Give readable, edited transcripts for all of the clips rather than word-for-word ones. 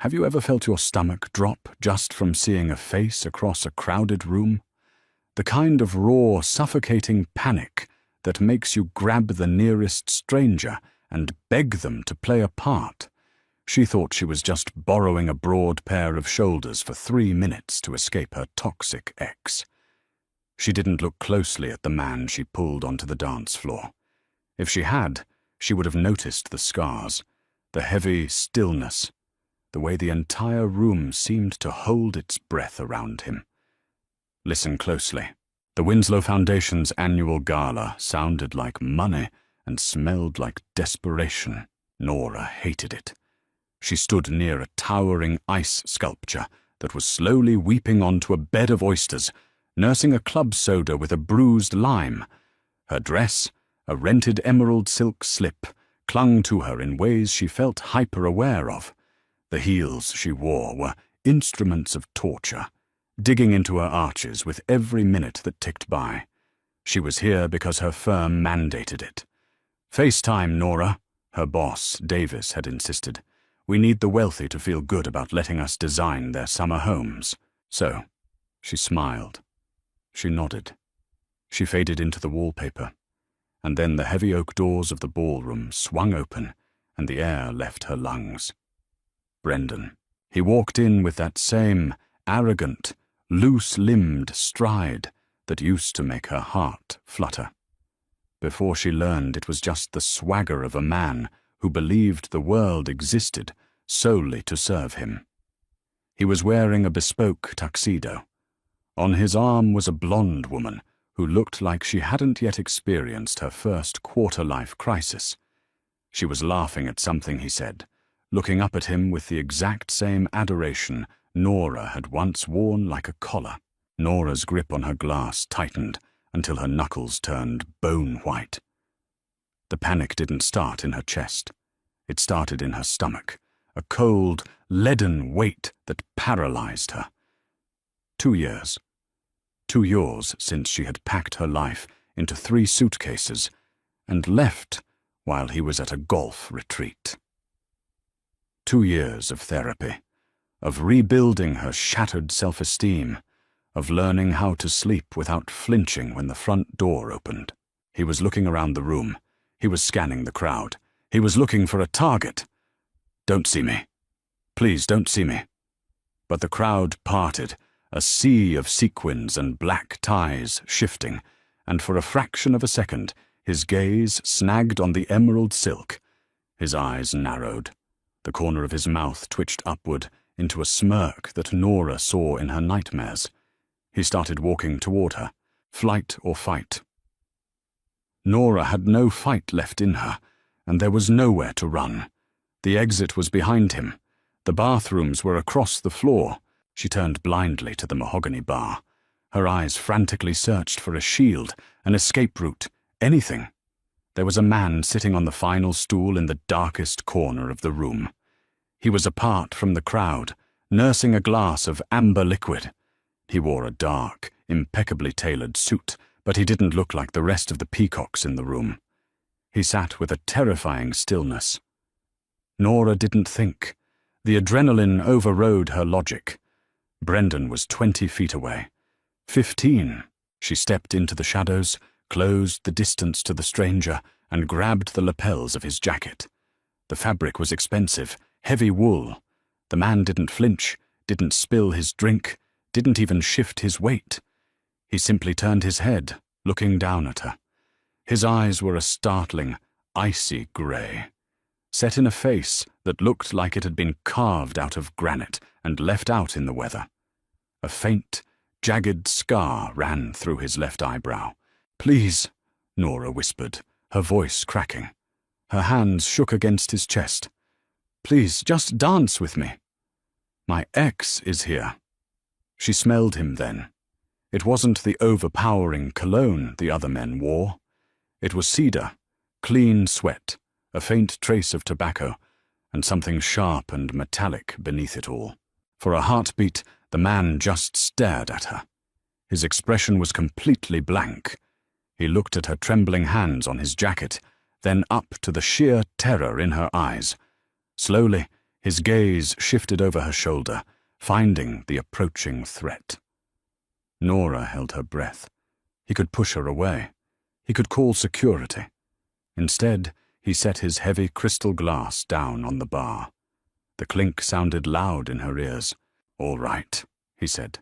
Have you ever felt your stomach drop just from seeing a face across a crowded room? The kind of raw, suffocating panic that makes you grab the nearest stranger and beg them to play a part. She thought she was just borrowing a broad pair of shoulders for 3 minutes to escape her toxic ex. She didn't look closely at the man she pulled onto the dance floor. If she had, she would have noticed the scars, the heavy stillness, the way the entire room seemed to hold its breath around him. Listen closely. The Winslow Foundation's annual gala sounded like money and smelled like desperation. Nora hated it. She stood near a towering ice sculpture that was slowly weeping onto a bed of oysters, nursing a club soda with a bruised lime. Her dress, a rented emerald silk slip, clung to her in ways she felt hyper-aware of. The heels she wore were instruments of torture, digging into her arches with every minute that ticked by. She was here because her firm mandated it. "FaceTime, Nora," her boss, Davis, had insisted. "We need the wealthy to feel good about letting us design their summer homes." So, she smiled. She nodded. She faded into the wallpaper, and then the heavy oak doors of the ballroom swung open, and the air left her lungs. Brendan. He walked in with that same arrogant, loose-limbed stride that used to make her heart flutter. Before she learned it was just the swagger of a man who believed the world existed solely to serve him. He was wearing a bespoke tuxedo. On his arm was a blonde woman who looked like she hadn't yet experienced her first quarter-life crisis. She was laughing at something he said, looking up at him with the exact same adoration Nora had once worn like a collar. Nora's grip on her glass tightened until her knuckles turned bone-white. The panic didn't start in her chest. It started in her stomach, a cold, leaden weight that paralyzed her. 2 years. 2 years since she had packed her life into 3 suitcases and left while he was at a golf retreat. 2 years of therapy, of rebuilding her shattered self-esteem, of learning how to sleep without flinching when the front door opened. He was looking around the room. He was scanning the crowd. He was looking for a target. "Don't see me. Please don't see me." But the crowd parted, a sea of sequins and black ties shifting, and for a fraction of a second, his gaze snagged on the emerald silk. His eyes narrowed. The corner of his mouth twitched upward into a smirk that Nora saw in her nightmares. He started walking toward her, flight or fight. Nora had no fight left in her, and there was nowhere to run. The exit was behind him. The bathrooms were across the floor. She turned blindly to the mahogany bar. Her eyes frantically searched for a shield, an escape route, anything. There was a man sitting on the final stool in the darkest corner of the room. He was apart from the crowd, nursing a glass of amber liquid. He wore a dark, impeccably tailored suit, but he didn't look like the rest of the peacocks in the room. He sat with a terrifying stillness. Nora didn't think. The adrenaline overrode her logic. Brendan was 20 feet away. 15. She stepped into the shadows, closed the distance to the stranger, and grabbed the lapels of his jacket. The fabric was expensive, heavy wool. The man didn't flinch, didn't spill his drink, didn't even shift his weight. He simply turned his head, looking down at her. His eyes were a startling, icy grey, set in a face that looked like it had been carved out of granite and left out in the weather. A faint, jagged scar ran through his left eyebrow. "Please," Nora whispered, her voice cracking. Her hands shook against his chest. "Please, just dance with me. My ex is here." She smelled him then. It wasn't the overpowering cologne the other men wore. It was cedar, clean sweat, a faint trace of tobacco, and something sharp and metallic beneath it all. For a heartbeat, the man just stared at her. His expression was completely blank. He looked at her trembling hands on his jacket, then up to the sheer terror in her eyes. Slowly, His gaze shifted over her shoulder, finding the approaching threat. Nora held her breath. He could push her away. He could call security. Instead, he set his heavy crystal glass down on the bar. The clink sounded loud in her ears. "All right," he said.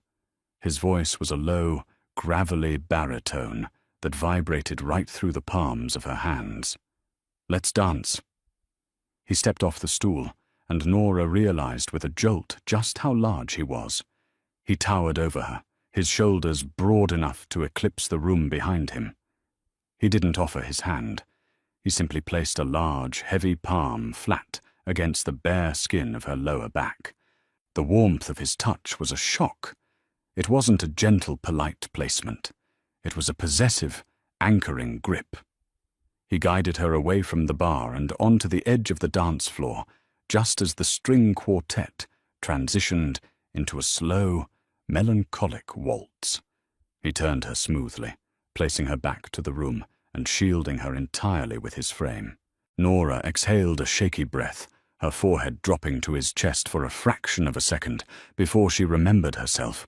His voice was a low, gravelly baritone that vibrated right through the palms of her hands. "Let's dance." He stepped off the stool, and Nora realized with a jolt just how large he was. He towered over her, his shoulders broad enough to eclipse the room behind him. He didn't offer his hand. He simply placed a large, heavy palm flat against the bare skin of her lower back. The warmth of his touch was a shock. It wasn't a gentle, polite placement. It was a possessive, anchoring grip. He guided her away from the bar and onto the edge of the dance floor, just as the string quartet transitioned into a slow, melancholic waltz. He turned her smoothly, placing her back to the room and shielding her entirely with his frame. Nora exhaled a shaky breath, her forehead dropping to his chest for a fraction of a second before she remembered herself.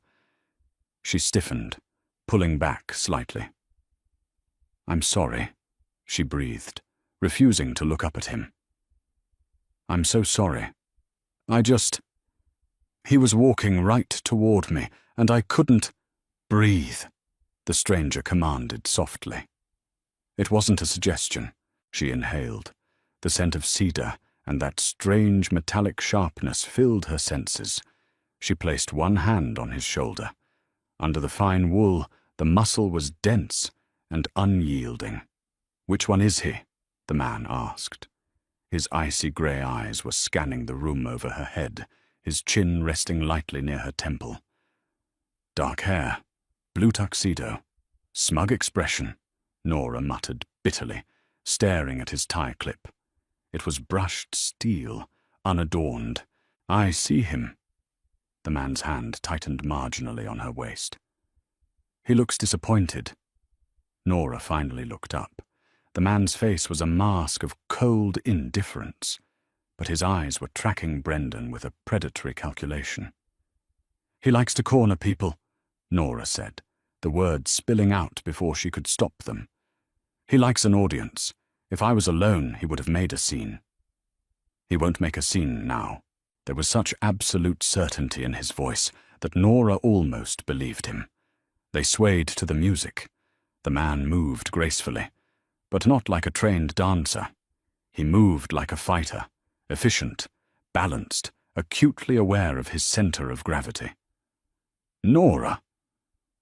She stiffened, pulling back slightly. "I'm sorry," she breathed, refusing to look up at him. "I'm so sorry. He was walking right toward me, and I couldn't breathe," the stranger commanded softly. It wasn't a suggestion. She inhaled. The scent of cedar and that strange metallic sharpness filled her senses. She placed one hand on his shoulder. Under the fine wool, the muscle was dense and unyielding. "Which one is he?" the man asked. His icy grey eyes were scanning the room over her head, his chin resting lightly near her temple. "Dark hair, blue tuxedo, smug expression," Nora muttered bitterly, staring at his tie clip. It was brushed steel, unadorned. "I see him." The man's hand tightened marginally on her waist. "He looks disappointed." Nora finally looked up. The man's face was a mask of cold indifference, but his eyes were tracking Brendan with a predatory calculation. "He likes to corner people," Nora said, the words spilling out before she could stop them. "He likes an audience. If I was alone, he would have made a scene." "He won't make a scene now." There was such absolute certainty in his voice that Nora almost believed him. They swayed to the music. The man moved gracefully, but not like a trained dancer. He moved like a fighter, efficient, balanced, acutely aware of his center of gravity. "Nora!"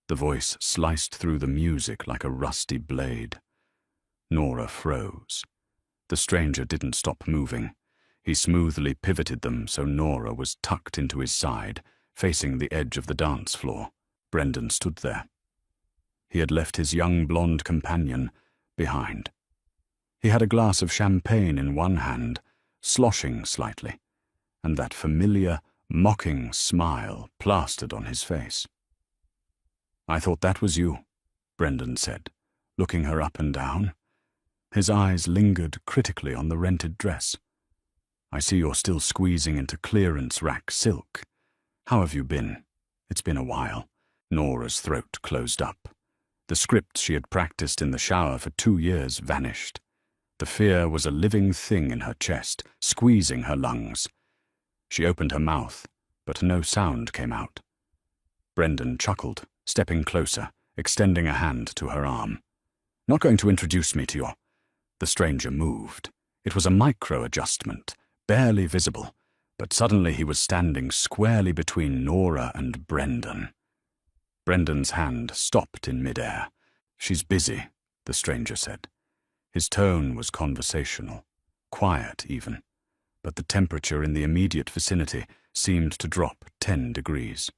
The voice sliced through the music like a rusty blade. Nora froze. The stranger didn't stop moving. He smoothly pivoted them so Nora was tucked into his side, facing the edge of the dance floor. Brendan stood there. He had left his young blonde companion behind. He had a glass of champagne in one hand, sloshing slightly, and that familiar, mocking smile plastered on his face. "I thought that was you," Brendan said, looking her up and down. His eyes lingered critically on the rented dress. "I see you're still squeezing into clearance rack silk. How have you been? It's been a while." Nora's throat closed up. The script she had practiced in the shower for 2 years vanished. The fear was a living thing in her chest, squeezing her lungs. She opened her mouth, but no sound came out. Brendan chuckled, stepping closer, extending a hand to her arm. "Not going to introduce me to your—" The stranger moved. It was a micro-adjustment, barely visible, but suddenly he was standing squarely between Nora and Brendan. Brendan's hand stopped in midair. "She's busy," the stranger said. His tone was conversational, quiet even, but the temperature in the immediate vicinity seemed to drop 10 degrees.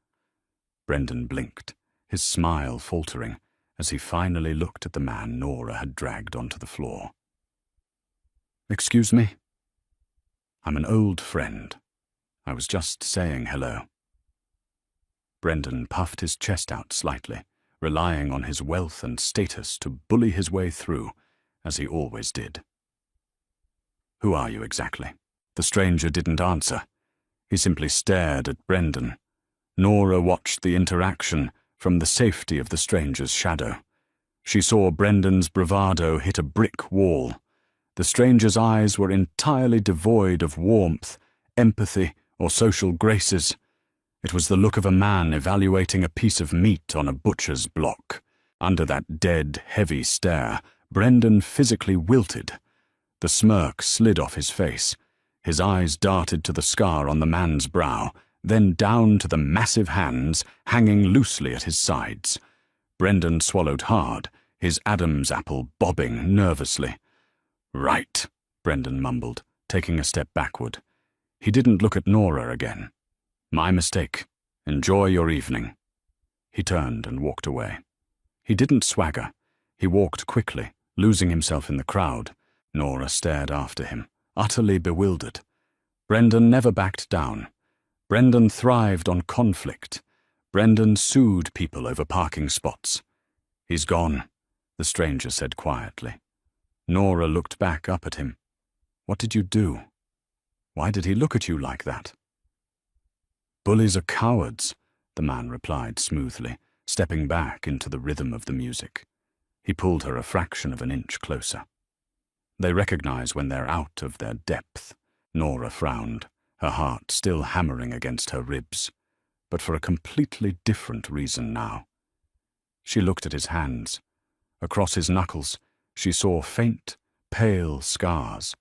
Brendan blinked, his smile faltering, as he finally looked at the man Nora had dragged onto the floor. "Excuse me?" "I'm an old friend. I was just saying hello." Brendan puffed his chest out slightly, relying on his wealth and status to bully his way through, as he always did. "Who are you exactly?" The stranger didn't answer. He simply stared at Brendan. Nora watched the interaction from the safety of the stranger's shadow. She saw Brendan's bravado hit a brick wall. The stranger's eyes were entirely devoid of warmth, empathy, or social graces. It was the look of a man evaluating a piece of meat on a butcher's block. Under that dead, heavy stare, Brendan physically wilted. The smirk slid off his face. His eyes darted to the scar on the man's brow, then down to the massive hands hanging loosely at his sides. Brendan swallowed hard, his Adam's apple bobbing nervously. "Right," Brendan mumbled, taking a step backward. He didn't look at Nora again. "My mistake. Enjoy your evening." He turned and walked away. He didn't swagger. He walked quickly, losing himself in the crowd. Nora stared after him, utterly bewildered. Brendan never backed down. Brendan thrived on conflict. Brendan sued people over parking spots. "He's gone," the stranger said quietly. Nora looked back up at him. "What did you do? Why did he look at you like that?" "Bullies are cowards," the man replied smoothly, stepping back into the rhythm of the music. He pulled her a fraction of an inch closer. "They recognize when they're out of their depth." Nora frowned, her heart still hammering against her ribs, but for a completely different reason now. She looked at his hands. Across his knuckles, she saw faint, pale scars.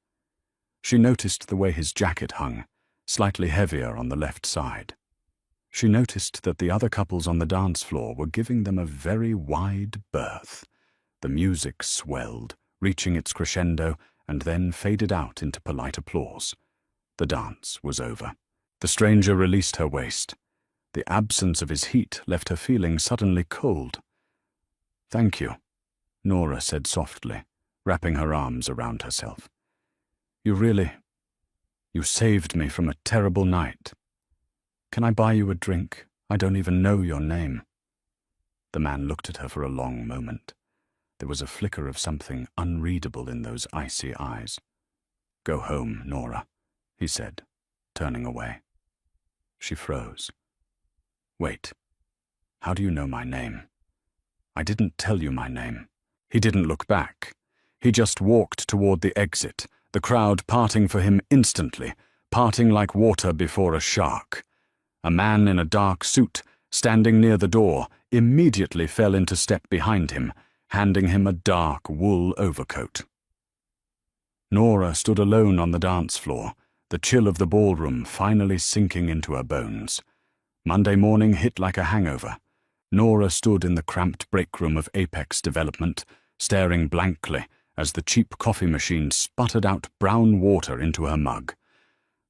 She noticed the way his jacket hung, slightly heavier on the left side. She noticed that the other couples on the dance floor were giving them a very wide berth. The music swelled, reaching its crescendo, and then faded out into polite applause. The dance was over. The stranger released her waist. The absence of his heat left her feeling suddenly cold. "Thank you," Nora said softly, wrapping her arms around herself. You saved me from a terrible night. Can I buy you a drink? I don't even know your name." The man looked at her for a long moment. There was a flicker of something unreadable in those icy eyes. "Go home, Nora," he said, turning away. She froze. "Wait, how do you know my name?" "I didn't tell you my name." He didn't look back. He just walked toward the exit, the crowd parting for him instantly, parting like water before a shark. A man in a dark suit, standing near the door, immediately fell into step behind him, handing him a dark wool overcoat. Nora stood alone on the dance floor, the chill of the ballroom finally sinking into her bones. Monday morning hit like a hangover. Nora stood in the cramped break room of Apex Development, staring blankly as the cheap coffee machine sputtered out brown water into her mug.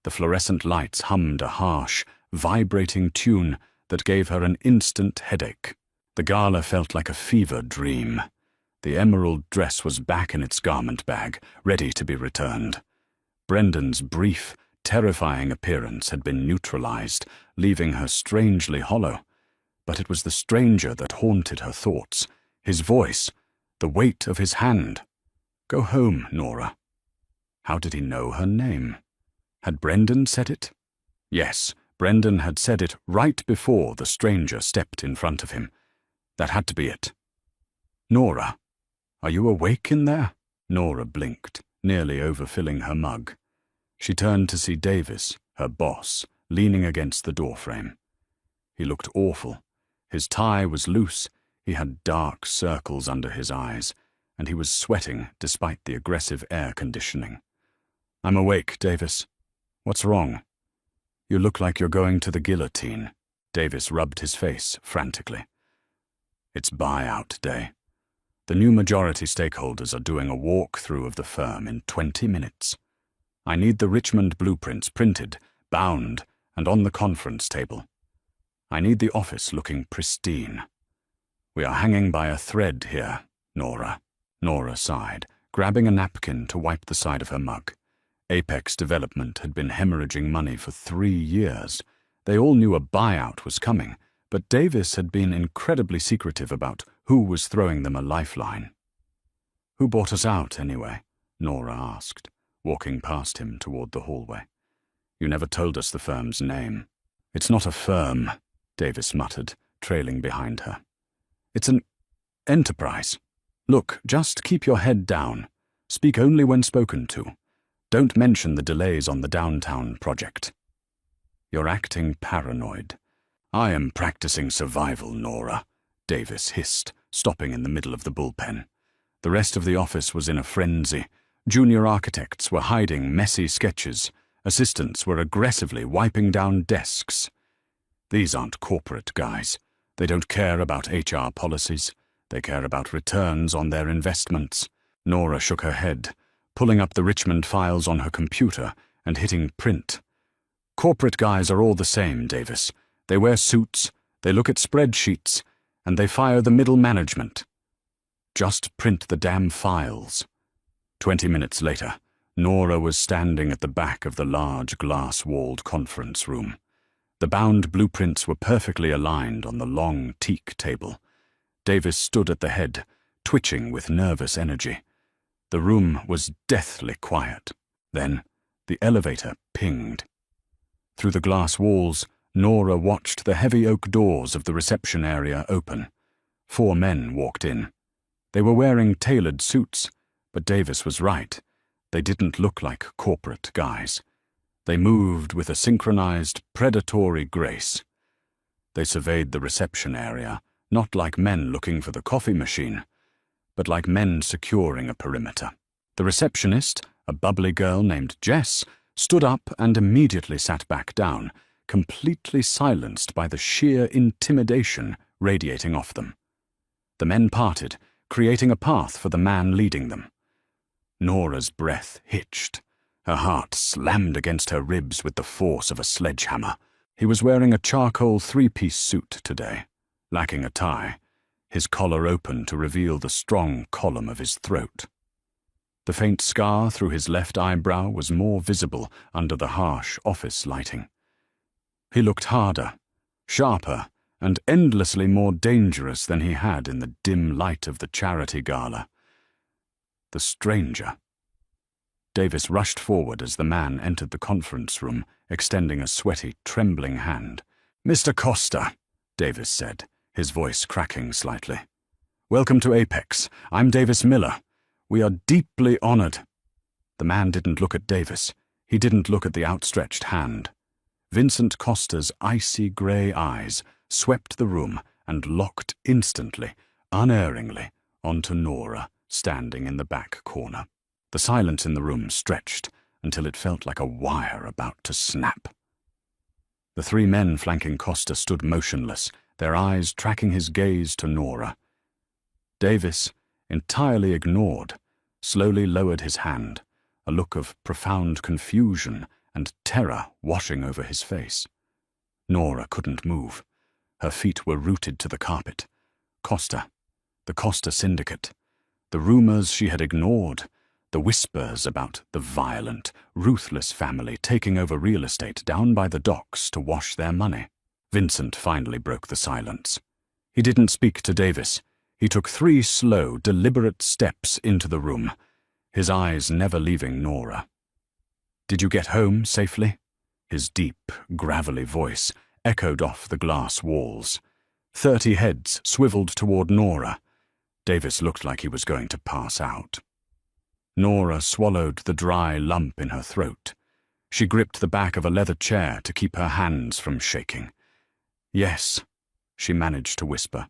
The fluorescent lights hummed a harsh, vibrating tune that gave her an instant headache. The gala felt like a fever dream. The emerald dress was back in its garment bag, ready to be returned. Brendan's brief, terrifying appearance had been neutralized, leaving her strangely hollow. But it was the stranger that haunted her thoughts, his voice, the weight of his hand. "Go home, Nora." How did he know her name? Had Brendan said it? Yes, Brendan had said it right before the stranger stepped in front of him. That had to be it. "Nora, are you awake in there?" Nora blinked, nearly overfilling her mug. She turned to see Davis, her boss, leaning against the doorframe. He looked awful. His tie was loose, he had dark circles under his eyes, and he was sweating despite the aggressive air conditioning. "I'm awake, Davis. What's wrong?" "You look like you're going to the guillotine." Davis rubbed his face frantically. "It's buyout day. The new majority stakeholders are doing a walk-through of the firm in 20 minutes. I need the Richmond blueprints printed, bound, and on the conference table. I need the office looking pristine. We are hanging by a thread here, Nora." Nora sighed, grabbing a napkin to wipe the side of her mug. Apex Development had been hemorrhaging money for 3 years. They all knew a buyout was coming, but Davis had been incredibly secretive about who was throwing them a lifeline. "Who bought us out, anyway?" Nora asked, walking past him toward the hallway. You never told us the firm's name. It's not a firm, Davis muttered, trailing behind her. It's an enterprise. Look, just keep your head down. Speak only when spoken to. Don't mention the delays on the downtown project. You're acting paranoid. I am practicing survival, Nora, Davis hissed, stopping in the middle of the bullpen. The rest of the office was in a frenzy. Junior architects were hiding messy sketches. Assistants were aggressively wiping down desks. These aren't corporate guys. They don't care about HR policies. They care about returns on their investments. Nora shook her head, pulling up the Richmond files on her computer and hitting print. Corporate guys are all the same, Davis. They wear suits, they look at spreadsheets, and they fire the middle management. Just print the damn files. 20 minutes later, Nora was standing at the back of the large glass-walled conference room. The bound blueprints were perfectly aligned on the long teak table. Davis stood at the head, twitching with nervous energy. The room was deathly quiet. Then, the elevator pinged. Through the glass walls, Nora watched the heavy oak doors of the reception area open. 4 men walked in. They were wearing tailored suits, but Davis was right. They didn't look like corporate guys. They moved with a synchronized, predatory grace. They surveyed the reception area, not like men looking for the coffee machine, but like men securing a perimeter. The receptionist, a bubbly girl named Jess, stood up and immediately sat back down, completely silenced by the sheer intimidation radiating off them. The men parted, creating a path for the man leading them. Nora's breath hitched. Her heart slammed against her ribs with the force of a sledgehammer. He was wearing a charcoal 3-piece suit today, lacking a tie, his collar open to reveal the strong column of his throat. The faint scar through his left eyebrow was more visible under the harsh office lighting. He looked harder, sharper, and endlessly more dangerous than he had in the dim light of the charity gala. The stranger. Davis rushed forward as the man entered the conference room, extending a sweaty, trembling hand. "Mr. Costa," Davis said, his voice cracking slightly. "Welcome to Apex. I'm Davis Miller. We are deeply honored." The man didn't look at Davis. He didn't look at the outstretched hand. Vincent Costa's icy grey eyes swept the room and locked instantly, unerringly, onto Nora, standing in the back corner. The silence in the room stretched until it felt like a wire about to snap. The 3 men flanking Costa stood motionless, their eyes tracking his gaze to Nora. Davis, entirely ignored, slowly lowered his hand, a look of profound confusion and terror washing over his face. Nora couldn't move. Her feet were rooted to the carpet. Costa, the Costa Syndicate, the rumors she had ignored, the whispers about the violent, ruthless family taking over real estate down by the docks to wash their money. Vincent finally broke the silence. He didn't speak to Davis. He took 3 slow, deliberate steps into the room, his eyes never leaving Nora. "Did you get home safely?" His deep, gravelly voice echoed off the glass walls. 30 heads swiveled toward Nora. Davis looked like he was going to pass out. Nora swallowed the dry lump in her throat. She gripped the back of a leather chair to keep her hands from shaking. "Yes," she managed to whisper.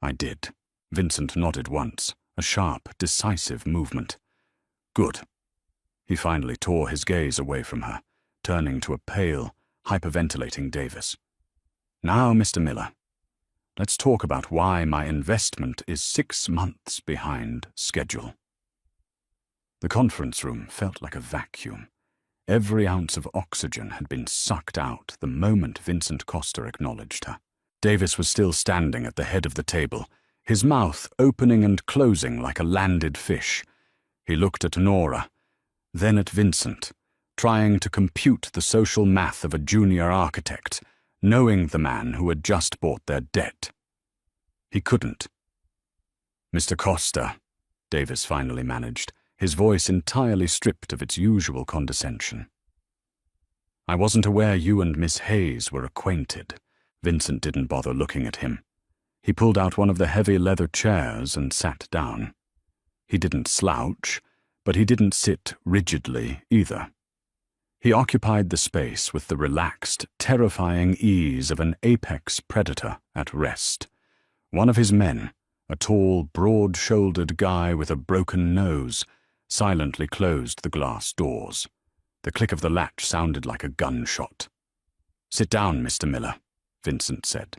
"I did." Vincent nodded once, a sharp, decisive movement. "Good." He finally tore his gaze away from her, turning to a pale, hyperventilating Davis. "Now, Mr. Miller, let's talk about why my investment is 6 months behind schedule." The conference room felt like a vacuum. Every ounce of oxygen had been sucked out the moment Vincent Costa acknowledged her. Davis was still standing at the head of the table, his mouth opening and closing like a landed fish. He looked at Nora, then at Vincent, trying to compute the social math of a junior architect, knowing the man who had just bought their debt. He couldn't. "Mr. Costa," Davis finally managed, his voice entirely stripped of its usual condescension. I wasn't aware you and Miss Hayes were acquainted." Vincent didn't bother looking at him. He pulled out one of the heavy leather chairs and sat down. He didn't slouch, but he didn't sit rigidly either. He occupied the space with the relaxed, terrifying ease of an apex predator at rest. One of his men, a tall, broad-shouldered guy with a broken nose, silently closed the glass doors. The click of the latch sounded like a gunshot. "Sit down, Mr. Miller," Vincent said.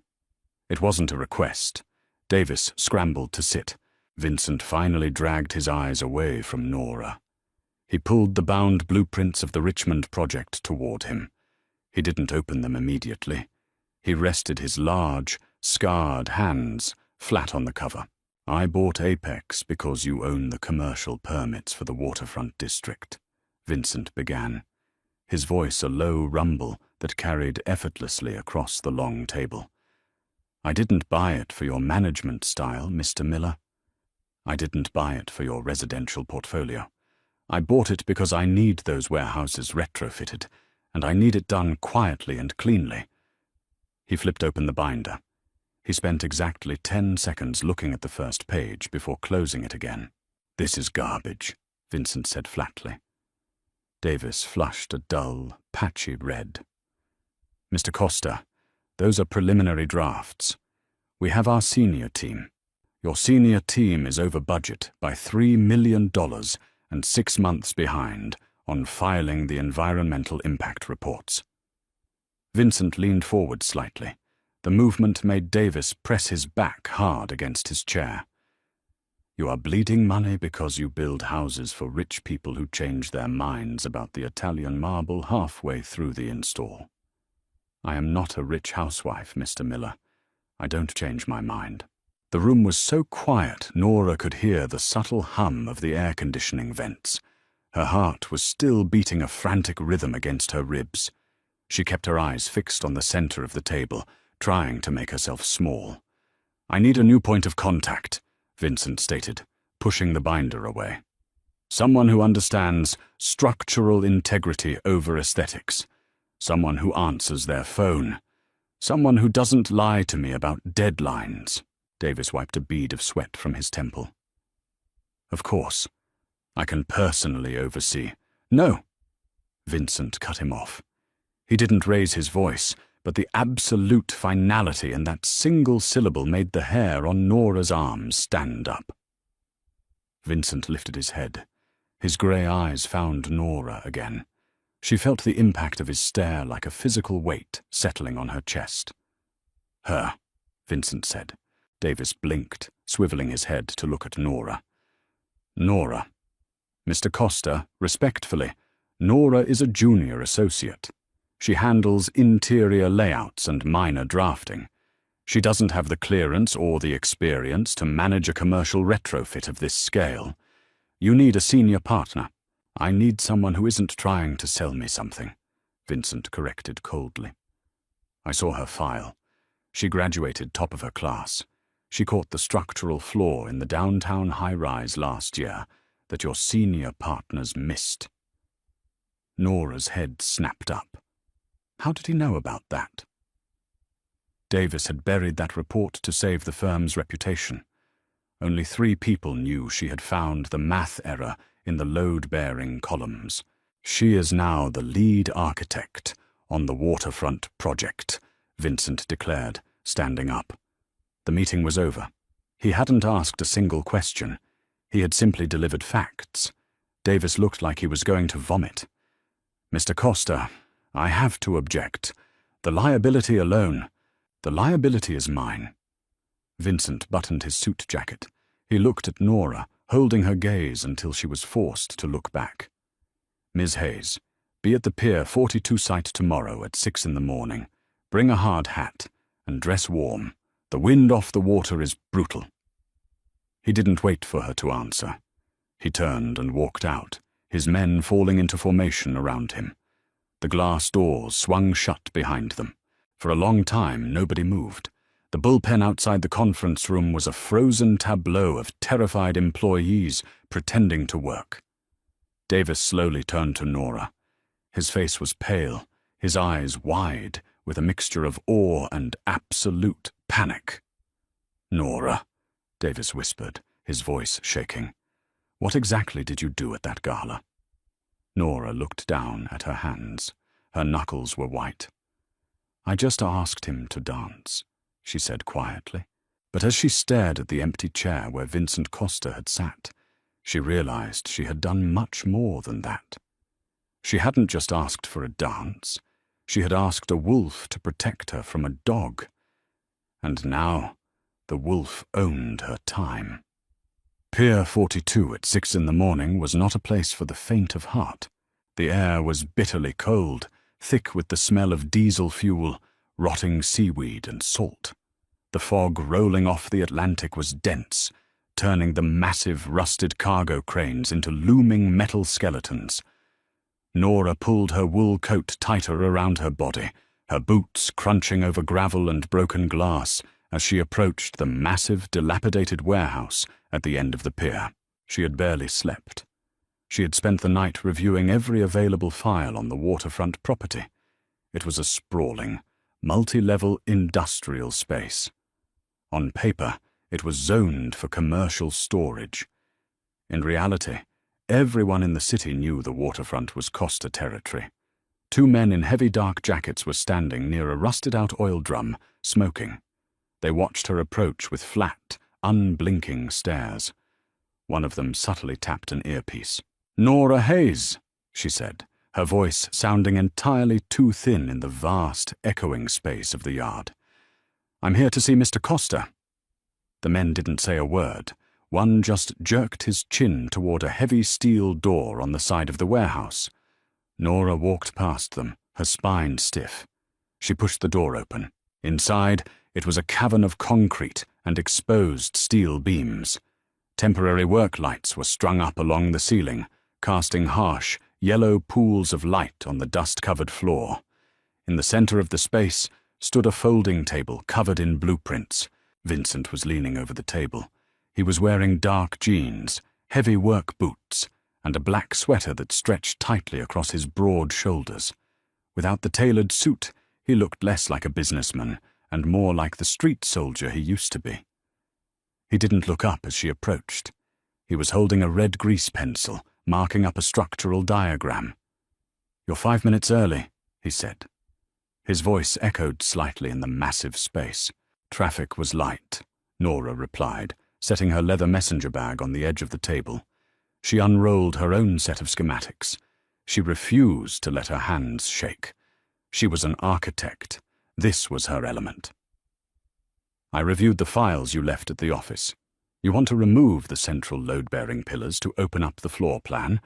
It wasn't a request. Davis scrambled to sit. Vincent finally dragged his eyes away from Nora. He pulled the bound blueprints of the Richmond project toward him. He didn't open them immediately. He rested his large, scarred hands flat on the cover. "I bought Apex because you own the commercial permits for the waterfront district," Vincent began, his voice a low rumble that carried effortlessly across the long table. "I didn't buy it for your management style, Mr. Miller. I didn't buy it for your residential portfolio. I bought it because I need those warehouses retrofitted, and I need it done quietly and cleanly." He flipped open the binder. He spent exactly 10 seconds looking at the first page before closing it again. "This is garbage," Vincent said flatly. Davis flushed a dull, patchy red. "Mr. Costa, those are preliminary drafts. We have our senior team. Your senior team is over budget by $3 million and 6 months behind on filing the environmental impact reports." Vincent leaned forward slightly. The movement made Davis press his back hard against his chair. "You are bleeding money because you build houses for rich people who change their minds about the Italian marble halfway through the install. I am not a rich housewife, Mr. Miller. I don't change my mind." The room was so quiet Nora could hear the subtle hum of the air conditioning vents. Her heart was still beating a frantic rhythm against her ribs. She kept her eyes fixed on the center of the table, trying to make herself small. "I need a new point of contact," Vincent stated, pushing the binder away. "Someone who understands structural integrity over aesthetics. Someone who answers their phone. Someone who doesn't lie to me about deadlines." Davis wiped a bead of sweat from his temple. "Of course. I can personally oversee." "No!" Vincent cut him off. He didn't raise his voice, but the absolute finality in that single syllable made the hair on Nora's arms stand up. Vincent lifted his head. His grey eyes found Nora again. She felt the impact of his stare like a physical weight settling on her chest. "Her," Vincent said. Davis blinked, swiveling his head to look at Nora. "Nora. Mr. Costa, respectfully, Nora is a junior associate. She handles interior layouts and minor drafting. She doesn't have the clearance or the experience to manage a commercial retrofit of this scale. You need a senior partner. I need someone who isn't trying to sell me something," Vincent corrected coldly. "I saw her file. She graduated top of her class. She caught the structural flaw in the downtown high-rise last year that your senior partners missed." Nora's head snapped up. How did he know about that? Davis had buried that report to save the firm's reputation. Only 3 people knew she had found the math error in the load-bearing columns. "She is now the lead architect on the waterfront project," Vincent declared, standing up. The meeting was over. He hadn't asked a single question. He had simply delivered facts. Davis looked like he was going to vomit. "Mr. Costa, I have to object. The liability is mine." Vincent buttoned his suit jacket. He looked at Nora, holding her gaze until she was forced to look back. "Ms. Hayes, be at the Pier 42 site tomorrow at 6 in the morning. Bring a hard hat and dress warm. The wind off the water is brutal." He didn't wait for her to answer. He turned and walked out, his men falling into formation around him. The glass doors swung shut behind them. For a long time, nobody moved. The bullpen outside the conference room was a frozen tableau of terrified employees pretending to work. Davis slowly turned to Nora. His face was pale, his eyes wide with a mixture of awe and absolute panic. "Nora," Davis whispered, his voice shaking, "what exactly did you do at that gala?" Nora looked down at her hands. Her knuckles were white. "I just asked him to dance," she said quietly. But as she stared at the empty chair where Vincent Costa had sat, she realized she had done much more than that. She hadn't just asked for a dance. She had asked a wolf to protect her from a dog. And now, the wolf owned her time. Pier 42 at 6 in the morning was not a place for the faint of heart. The air was bitterly cold, thick with the smell of diesel fuel, rotting seaweed and salt. The fog rolling off the Atlantic was dense, turning the massive rusted cargo cranes into looming metal skeletons. Nora pulled her wool coat tighter around her body, her boots crunching over gravel and broken glass as she approached the massive, dilapidated warehouse at the end of the pier. She had barely slept. She had spent the night reviewing every available file on the waterfront property. It was a sprawling, multi-level industrial space. On paper, it was zoned for commercial storage. In reality, everyone in the city knew the waterfront was Costa territory. Two men in heavy dark jackets were standing near a rusted-out oil drum, smoking. They watched her approach with flat, unblinking stares. One of them subtly tapped an earpiece. "Nora Hayes," she said, her voice sounding entirely too thin in the vast, echoing space of the yard. "I'm here to see Mr. Costa." The men didn't say a word. One just jerked his chin toward a heavy steel door on the side of the warehouse. Nora walked past them, her spine stiff. She pushed the door open. Inside, it was a cavern of concrete and exposed steel beams. Temporary work lights were strung up along the ceiling, casting harsh, yellow pools of light on the dust-covered floor. In the center of the space stood a folding table covered in blueprints. Vincent was leaning over the table. He was wearing dark jeans, heavy work boots, and a black sweater that stretched tightly across his broad shoulders. Without the tailored suit, he looked less like a businessman and more like the street soldier he used to be. He didn't look up as she approached. He was holding a red grease pencil, marking up a structural diagram. "You're 5 minutes early," he said. His voice echoed slightly in the massive space. "Traffic was light," Nora replied, setting her leather messenger bag on the edge of the table. She unrolled her own set of schematics. She refused to let her hands shake. She was an architect. This was her element. "I reviewed the files you left at the office. You want to remove the central load-bearing pillars to open up the floor plan.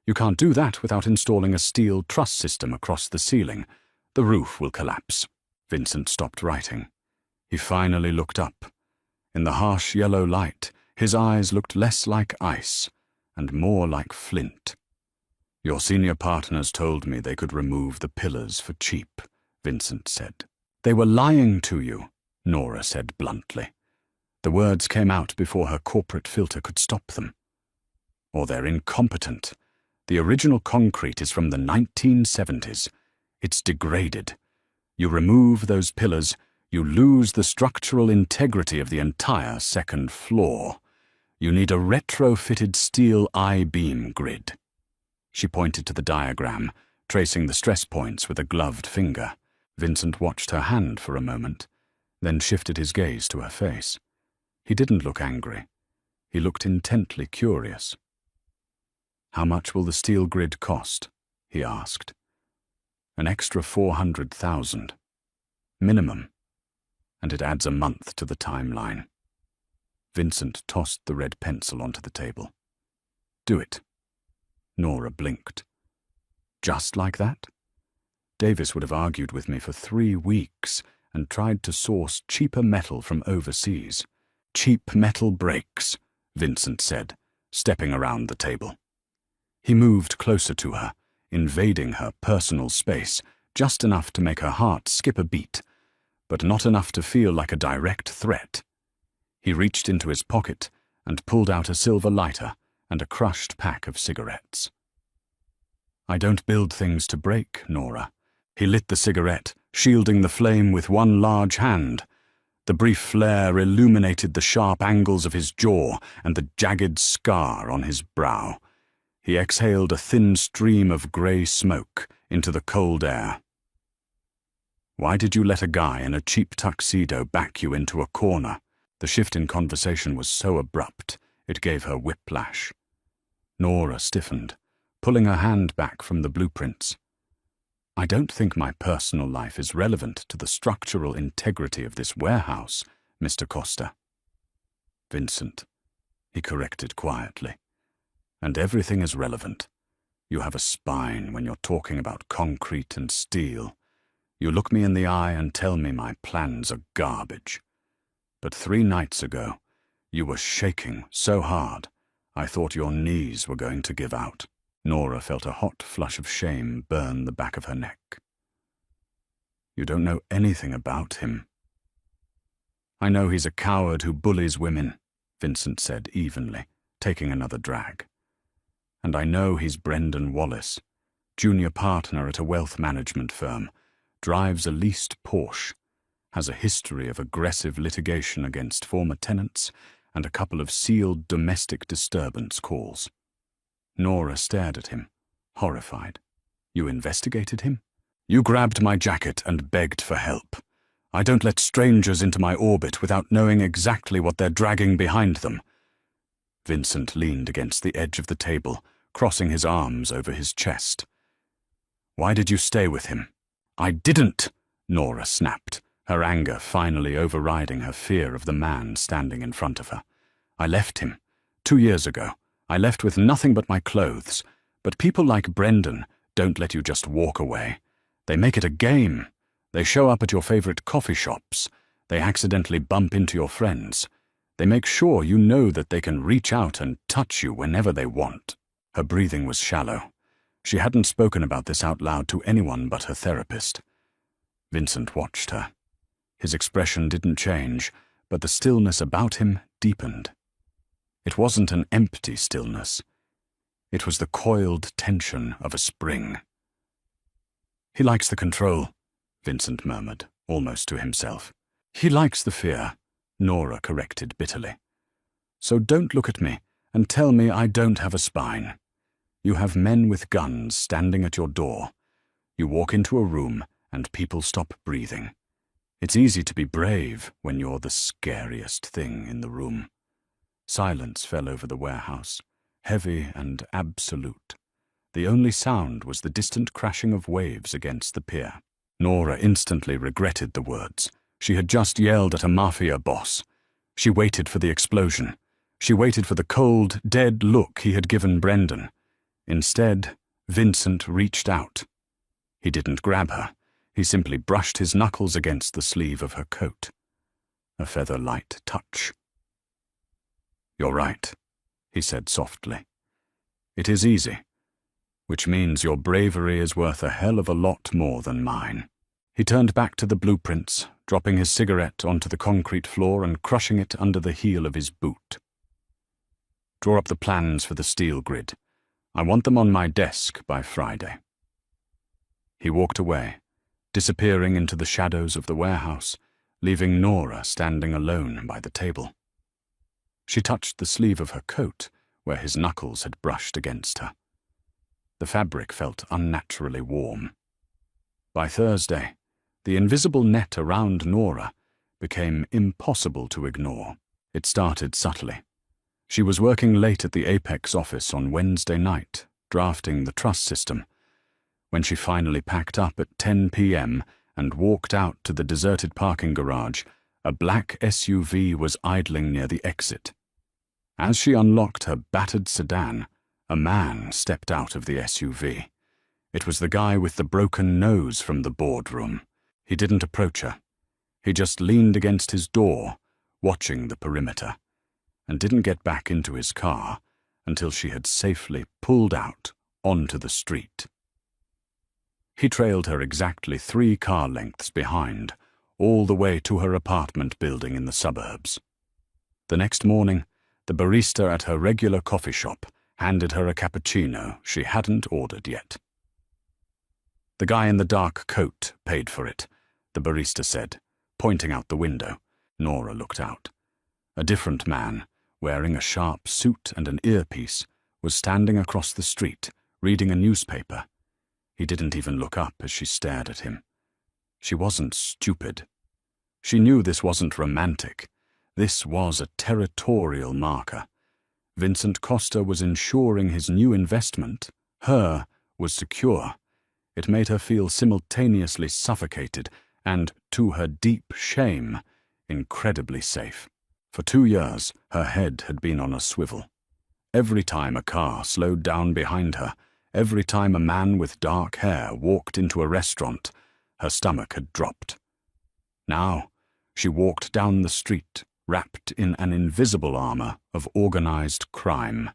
You can't do that without installing a steel truss system across the ceiling. The roof will collapse." Vincent stopped writing. He finally looked up. In the harsh yellow light, his eyes looked less like ice and more like flint. "Your senior partners told me they could remove the pillars for cheap," Vincent said. "They were lying to you," Nora said bluntly. The words came out before her corporate filter could stop them. "Or they're incompetent. The original concrete is from the 1970s. It's degraded. You remove those pillars, you lose the structural integrity of the entire second floor. You need a retrofitted steel I-beam grid." She pointed to the diagram, tracing the stress points with a gloved finger. Vincent watched her hand for a moment, then shifted his gaze to her face. He didn't look angry. He looked intently curious. "How much will the steel grid cost?" he asked. "An extra 400,000. Minimum. And it adds a month to the timeline." Vincent tossed the red pencil onto the table. "Do it." Nora blinked. "Just like that?" Davis would have argued with me for 3 weeks and tried to source cheaper metal from overseas. "Cheap metal breaks," Vincent said, stepping around the table. He moved closer to her, invading her personal space, just enough to make her heart skip a beat, but not enough to feel like a direct threat. He reached into his pocket and pulled out a silver lighter and a crushed pack of cigarettes. "I don't build things to break, Nora. He lit the cigarette, shielding the flame with one large hand. The brief flare illuminated the sharp angles of his jaw and the jagged scar on his brow. He exhaled a thin stream of grey smoke into the cold air. "Why did you let a guy in a cheap tuxedo back you into a corner?" The shift in conversation was so abrupt, it gave her whiplash. Nora stiffened, pulling her hand back from the blueprints. "I don't think my personal life is relevant to the structural integrity of this warehouse, Mr. Costa." "Vincent," he corrected quietly. "And everything is relevant. You have a spine when you're talking about concrete and steel. You look me in the eye and tell me my plans are garbage. But 3 nights ago, you were shaking so hard, I thought your knees were going to give out." Nora felt a hot flush of shame burn the back of her neck. "You don't know anything about him." "I know he's a coward who bullies women," Vincent said evenly, taking another drag. "And I know he's Brendan Wallace, junior partner at a wealth management firm, drives a leased Porsche, has a history of aggressive litigation against former tenants, and a couple of sealed domestic disturbance calls." Nora stared at him, horrified. "You investigated him? You grabbed my jacket and begged for help. I don't let strangers into my orbit without knowing exactly what they're dragging behind them." Vincent leaned against the edge of the table, crossing his arms over his chest. "Why did you stay with him?" "I didn't," Nora snapped, her anger finally overriding her fear of the man standing in front of her. "I left him 2 years ago. I left with nothing but my clothes, but people like Brendan don't let you just walk away. They make it a game. They show up at your favorite coffee shops. They accidentally bump into your friends. They make sure you know that they can reach out and touch you whenever they want." Her breathing was shallow. She hadn't spoken about this out loud to anyone but her therapist. Vincent watched her. His expression didn't change, but the stillness about him deepened. It wasn't an empty stillness. It was the coiled tension of a spring. "He likes the control," Vincent murmured, almost to himself. "He likes the fear," Nora corrected bitterly. "So don't look at me and tell me I don't have a spine. You have men with guns standing at your door. You walk into a room and people stop breathing. It's easy to be brave when you're the scariest thing in the room." Silence fell over the warehouse, heavy and absolute. The only sound was the distant crashing of waves against the pier. Nora instantly regretted the words. She had just yelled at a Mafia boss. She waited for the explosion. She waited for the cold, dead look he had given Brendan. Instead, Vincent reached out. He didn't grab her. He simply brushed his knuckles against the sleeve of her coat. A feather-light touch. "You're right," he said softly. "It is easy, which means your bravery is worth a hell of a lot more than mine." He turned back to the blueprints, dropping his cigarette onto the concrete floor and crushing it under the heel of his boot. "Draw up the plans for the steel grid. I want them on my desk by Friday." He walked away, disappearing into the shadows of the warehouse, leaving Nora standing alone by the table. She touched the sleeve of her coat, where his knuckles had brushed against her. The fabric felt unnaturally warm. By Thursday, the invisible net around Nora became impossible to ignore. It started subtly. She was working late at the Apex office on Wednesday night, drafting the trust system. When she finally packed up at 10 p.m. and walked out to the deserted parking garage, a black SUV was idling near the exit. As she unlocked her battered sedan, a man stepped out of the SUV. It was the guy with the broken nose from the boardroom. He didn't approach her. He just leaned against his door, watching the perimeter, and didn't get back into his car until she had safely pulled out onto the street. He trailed her exactly 3 car lengths behind, all the way to her apartment building in the suburbs. The next morning, the barista at her regular coffee shop handed her a cappuccino she hadn't ordered yet. The guy in the dark coat paid for it, the barista said, pointing out the window. Nora looked out. A different man, wearing a sharp suit and an earpiece, was standing across the street, reading a newspaper. He didn't even look up as she stared at him. She wasn't stupid. She knew this wasn't romantic. This was a territorial marker. Vincent Costa was ensuring his new investment, her, was secure. It made her feel simultaneously suffocated and, to her deep shame, incredibly safe. For 2 years, her head had been on a swivel. Every time a car slowed down behind her, every time a man with dark hair walked into a restaurant, her stomach had dropped. Now, she walked down the street, wrapped in an invisible armor of organized crime.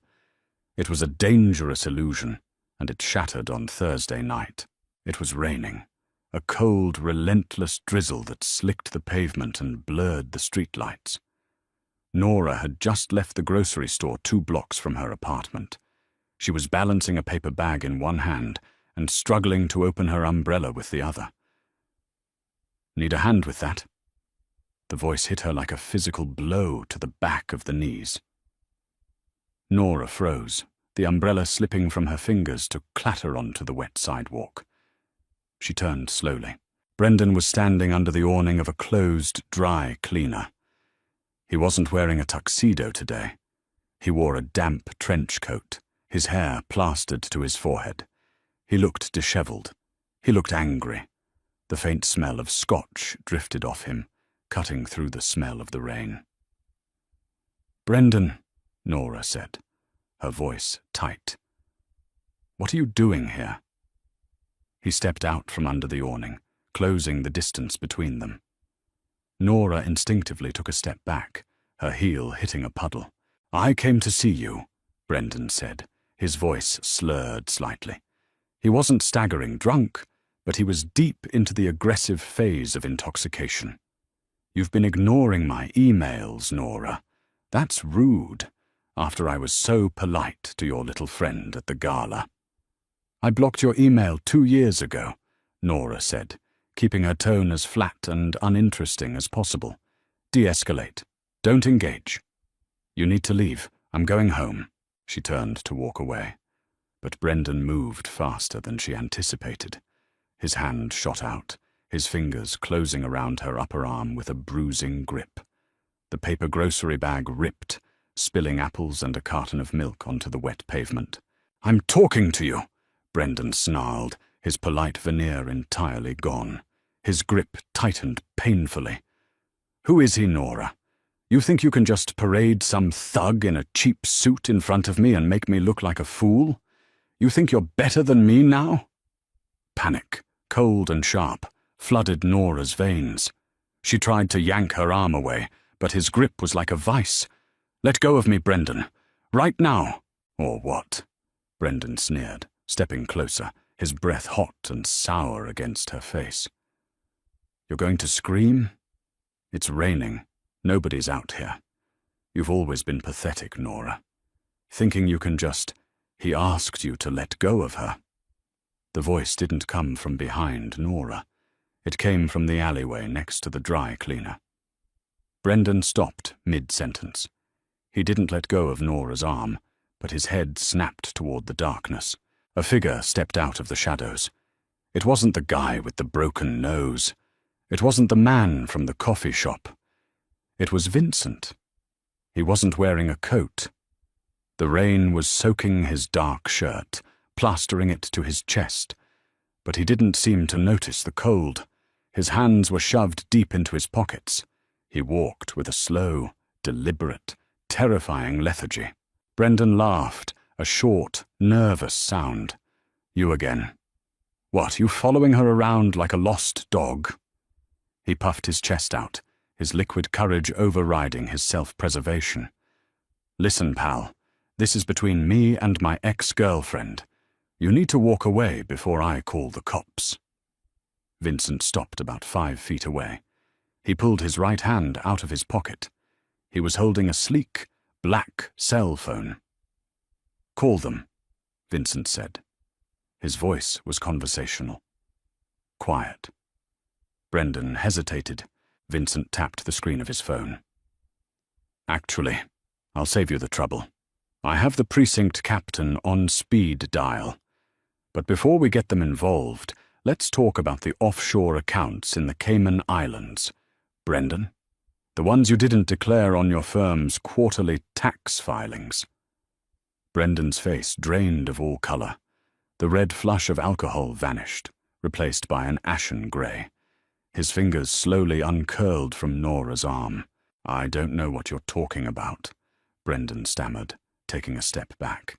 It was a dangerous illusion, and it shattered on Thursday night. It was raining, a cold, relentless drizzle that slicked the pavement and blurred the streetlights. Nora had just left the grocery store 2 blocks from her apartment. She was balancing a paper bag in one hand and struggling to open her umbrella with the other. "Need a hand with that?" The voice hit her like a physical blow to the back of the knees. Nora froze, the umbrella slipping from her fingers to clatter onto the wet sidewalk. She turned slowly. Brendan was standing under the awning of a closed dry cleaner. He wasn't wearing a tuxedo today. He wore a damp trench coat, his hair plastered to his forehead. He looked disheveled. He looked angry. The faint smell of scotch drifted off him, cutting through the smell of the rain. "Brendan," Nora said, her voice tight. "What are you doing here?" He stepped out from under the awning, closing the distance between them. Nora instinctively took a step back, her heel hitting a puddle. "I came to see you," Brendan said, his voice slurred slightly. He wasn't staggering drunk, but he was deep into the aggressive phase of intoxication. "You've been ignoring my emails, Nora. That's rude, after I was so polite to your little friend at the gala." "I blocked your email 2 years ago," Nora said, keeping her tone as flat and uninteresting as possible. "De-escalate. Don't engage. You need to leave. I'm going home." She turned to walk away, but Brendan moved faster than she anticipated. His hand shot out, his fingers closing around her upper arm with a bruising grip. The paper grocery bag ripped, spilling apples and a carton of milk onto the wet pavement. "I'm talking to you," Brendan snarled, his polite veneer entirely gone. His grip tightened painfully. "Who is he, Nora? You think you can just parade some thug in a cheap suit in front of me and make me look like a fool? You think you're better than me now?" Panic, cold and sharp, flooded Nora's veins. She tried to yank her arm away, but his grip was like a vice. "Let go of me, Brendan. Right now." "Or what?" Brendan sneered, stepping closer, his breath hot and sour against her face. "You're going to scream? It's raining. Nobody's out here. You've always been pathetic, Nora. Thinking you can just... He asked you to let go of her." The voice didn't come from behind Nora. It came from the alleyway next to the dry cleaner. Brendan stopped mid-sentence. He didn't let go of Nora's arm, but his head snapped toward the darkness. A figure stepped out of the shadows. It wasn't the guy with the broken nose. It wasn't the man from the coffee shop. It was Vincent. He wasn't wearing a coat. The rain was soaking his dark shirt, plastering it to his chest, but he didn't seem to notice the cold. His hands were shoved deep into his pockets. He walked with a slow, deliberate, terrifying lethargy. Brendan laughed, a short, nervous sound. "You again. What, you following her around like a lost dog?" He puffed his chest out, his liquid courage overriding his self-preservation. "Listen, pal, this is between me and my ex-girlfriend. You need to walk away before I call the cops." Vincent stopped about 5 feet away. He pulled his right hand out of his pocket. He was holding a sleek, black cell phone. "Call them," Vincent said. His voice was conversational. quiet. Brendan hesitated. Vincent tapped the screen of his phone. "Actually, I'll save you the trouble. I have the precinct captain on speed dial. But before we get them involved, let's talk about the offshore accounts in the Cayman Islands. Brendan, the ones you didn't declare on your firm's quarterly tax filings." Brendan's face drained of all color. The red flush of alcohol vanished, replaced by an ashen gray. His fingers slowly uncurled from Nora's arm. "I don't know what you're talking about," Brendan stammered, taking a step back.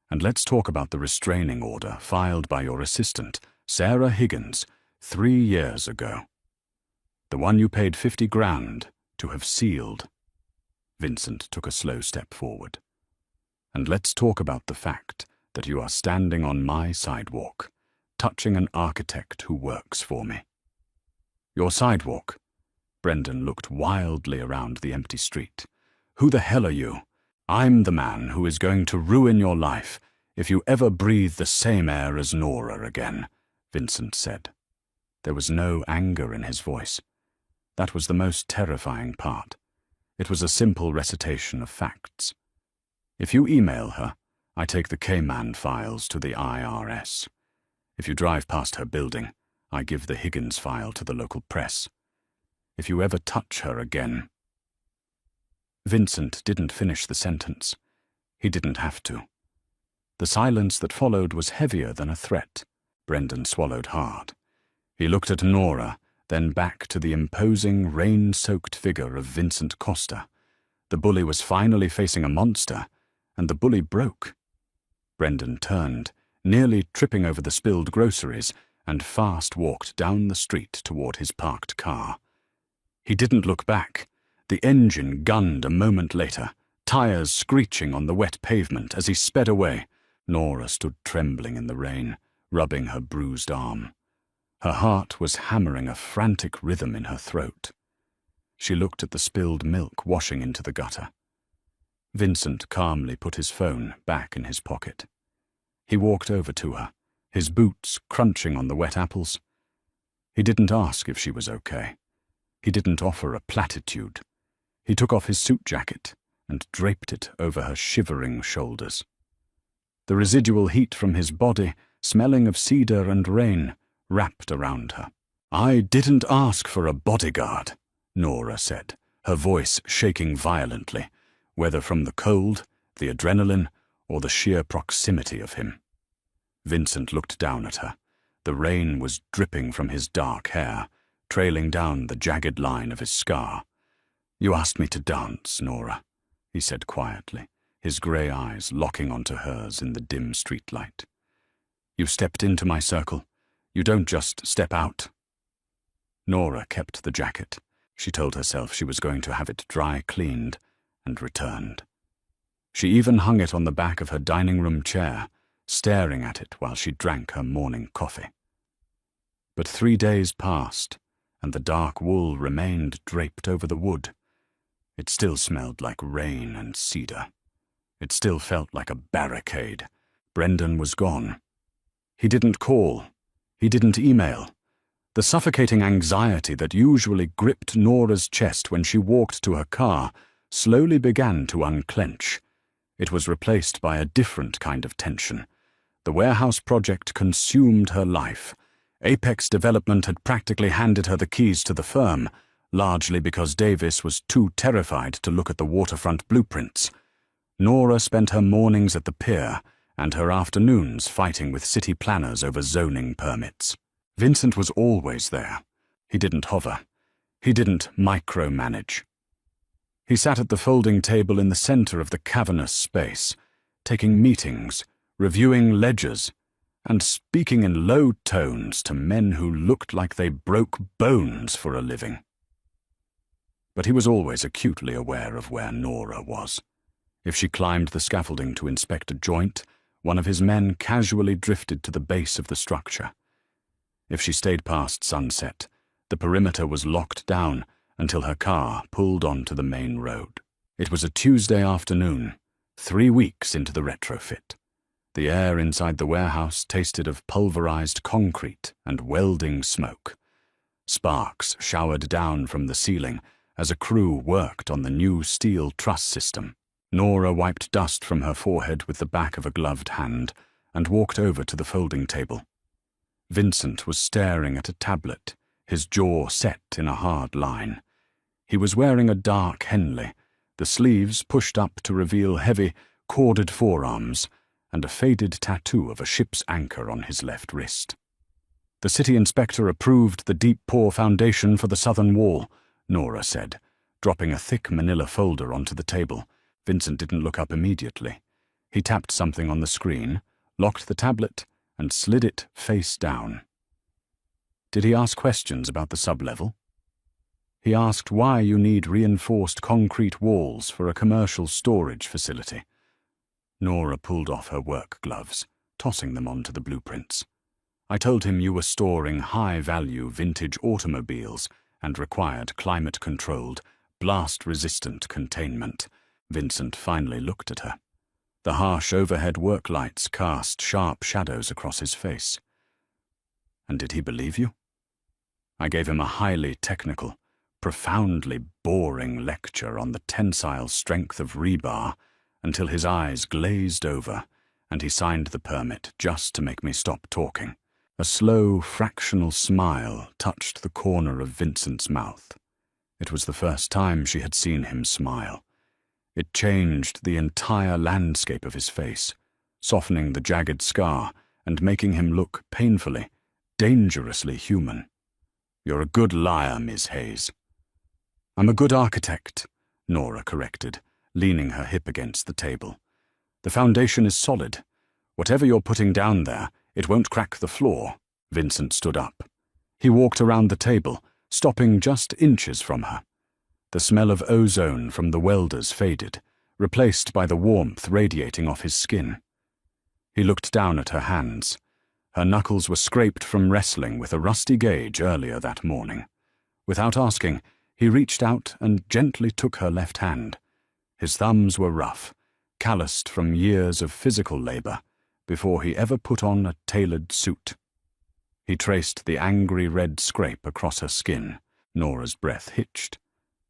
"And let's talk about the restraining order filed by your assistant, Sarah Higgins, 3 years ago. The one you paid 50 grand to have sealed." Vincent took a slow step forward. "And let's talk about the fact that you are standing on my sidewalk, touching an architect who works for me." "Your sidewalk?" Brendan looked wildly around the empty street. "Who the hell are you? I'm the man who is going to ruin your life if you ever breathe the same air as Nora again," Vincent said. There was no anger in his voice. That was the most terrifying part. It was a simple recitation of facts. "If you email her, I take the Cayman files to the IRS. If you drive past her building, I give the Higgins file to the local press. If you ever touch her again—" Vincent didn't finish the sentence. He didn't have to. The silence that followed was heavier than a threat. Brendan swallowed hard. He looked at Nora, then back to the imposing, rain-soaked figure of Vincent Costa. The bully was finally facing a monster, and the bully broke. Brendan turned, nearly tripping over the spilled groceries, and fast walked down the street toward his parked car. He didn't look back. The engine gunned a moment later, tires screeching on the wet pavement as he sped away. Nora stood trembling in the rain, rubbing her bruised arm. Her heart was hammering a frantic rhythm in her throat. She looked at the spilled milk washing into the gutter. Vincent calmly put his phone back in his pocket. He walked over to her, his boots crunching on the wet apples. He didn't ask if she was okay. He didn't offer a platitude. He took off his suit jacket and draped it over her shivering shoulders. The residual heat from his body, smelling of cedar and rain, wrapped around her. "I didn't ask for a bodyguard," Nora said, her voice shaking violently, whether from the cold, the adrenaline, or the sheer proximity of him. Vincent looked down at her. The rain was dripping from his dark hair, trailing down the jagged line of his scar. "You asked me to dance, Nora," he said quietly, his grey eyes locking onto hers in the dim streetlight. "You stepped into my circle. You don't just step out." Nora kept the jacket. She told herself she was going to have it dry cleaned, and returned. She even hung it on the back of her dining room chair, staring at it while she drank her morning coffee. But 3 days passed, and the dark wool remained draped over the wood. It still smelled like rain and cedar. It still felt like a barricade. Brendan was gone. He didn't call. He didn't email. The suffocating anxiety that usually gripped Nora's chest when she walked to her car slowly began to unclench. It was replaced by a different kind of tension. The warehouse project consumed her life. Apex Development had practically handed her the keys to the firm, largely because Davis was too terrified to look at the waterfront blueprints. Nora spent her mornings at the pier and her afternoons fighting with city planners over zoning permits. Vincent was always there. He didn't hover. He didn't micromanage. He sat at the folding table in the center of the cavernous space, taking meetings, reviewing ledgers, and speaking in low tones to men who looked like they broke bones for a living. But he was always acutely aware of where Nora was. If she climbed the scaffolding to inspect a joint, one of his men casually drifted to the base of the structure. If she stayed past sunset, the perimeter was locked down until her car pulled onto the main road. It was a Tuesday afternoon, 3 weeks into the retrofit. The air inside the warehouse tasted of pulverized concrete and welding smoke. Sparks showered down from the ceiling as a crew worked on the new steel truss system. Nora wiped dust from her forehead with the back of a gloved hand and walked over to the folding table. Vincent was staring at a tablet, his jaw set in a hard line. He was wearing a dark Henley, the sleeves pushed up to reveal heavy, corded forearms, and a faded tattoo of a ship's anchor on his left wrist. "The city inspector approved the deep pour foundation for the southern wall," Nora said, dropping a thick manila folder onto the table. Vincent didn't look up immediately. He tapped something on the screen, locked the tablet, and slid it face down. Did he ask questions about the sublevel? He asked why you need reinforced concrete walls for a commercial storage facility. Nora pulled off her work gloves, tossing them onto the blueprints. "I told him you were storing high-value vintage automobiles and required climate-controlled, blast-resistant containment." Vincent finally looked at her. The harsh overhead work lights cast sharp shadows across his face. "And did he believe you?" I gave him a highly technical, profoundly boring lecture on the tensile strength of rebar until his eyes glazed over and he signed the permit just to make me stop talking. A slow, fractional smile touched the corner of Vincent's mouth. It was the first time she had seen him smile. It changed the entire landscape of his face, softening the jagged scar and making him look painfully, dangerously human. "You're a good liar, Miss Hayes." "I'm a good architect," Nora corrected, leaning her hip against the table. "The foundation is solid. Whatever you're putting down there, it won't crack the floor." Vincent stood up. He walked around the table, stopping just inches from her. The smell of ozone from the welders faded, replaced by the warmth radiating off his skin. He looked down at her hands. Her knuckles were scraped from wrestling with a rusty gauge earlier that morning. Without asking, he reached out and gently took her left hand. His thumbs were rough, calloused from years of physical labor, before he ever put on a tailored suit. He traced the angry red scrape across her skin. Nora's breath hitched,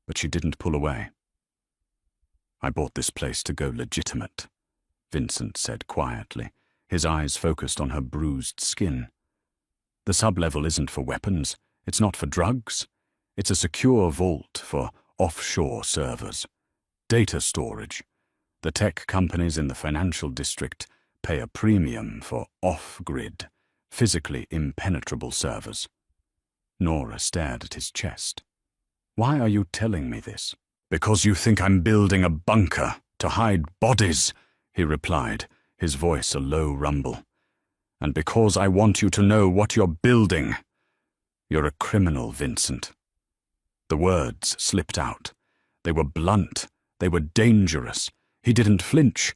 but she didn't pull away. "I bought this place to go legitimate," Vincent said quietly, his eyes focused on her bruised skin. "The sublevel isn't for weapons, it's not for drugs. It's a secure vault for offshore servers. Data storage. The tech companies in the financial district pay a premium for off-grid, physically impenetrable servers." Nora stared at his chest. "Why are you telling me this?" "Because you think I'm building a bunker to hide bodies," he replied, his voice a low rumble. "And because I want you to know what you're building. You're a criminal, Vincent." The words slipped out. They were blunt. They were dangerous. He didn't flinch.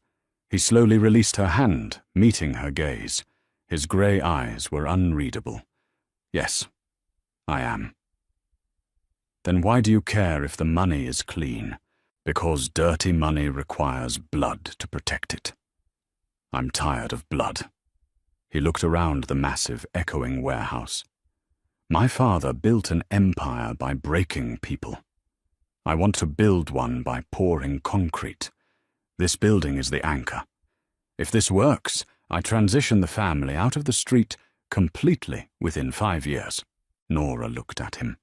He slowly released her hand, meeting her gaze. His grey eyes were unreadable. "Yes, I am." "Then why do you care if the money is clean?" "Because dirty money requires blood to protect it. I'm tired of blood." He looked around the massive, echoing warehouse. "My father built an empire by breaking people. I want to build one by pouring concrete. This building is the anchor. If this works, I transition the family out of the street completely within 5 years." Nora looked at him.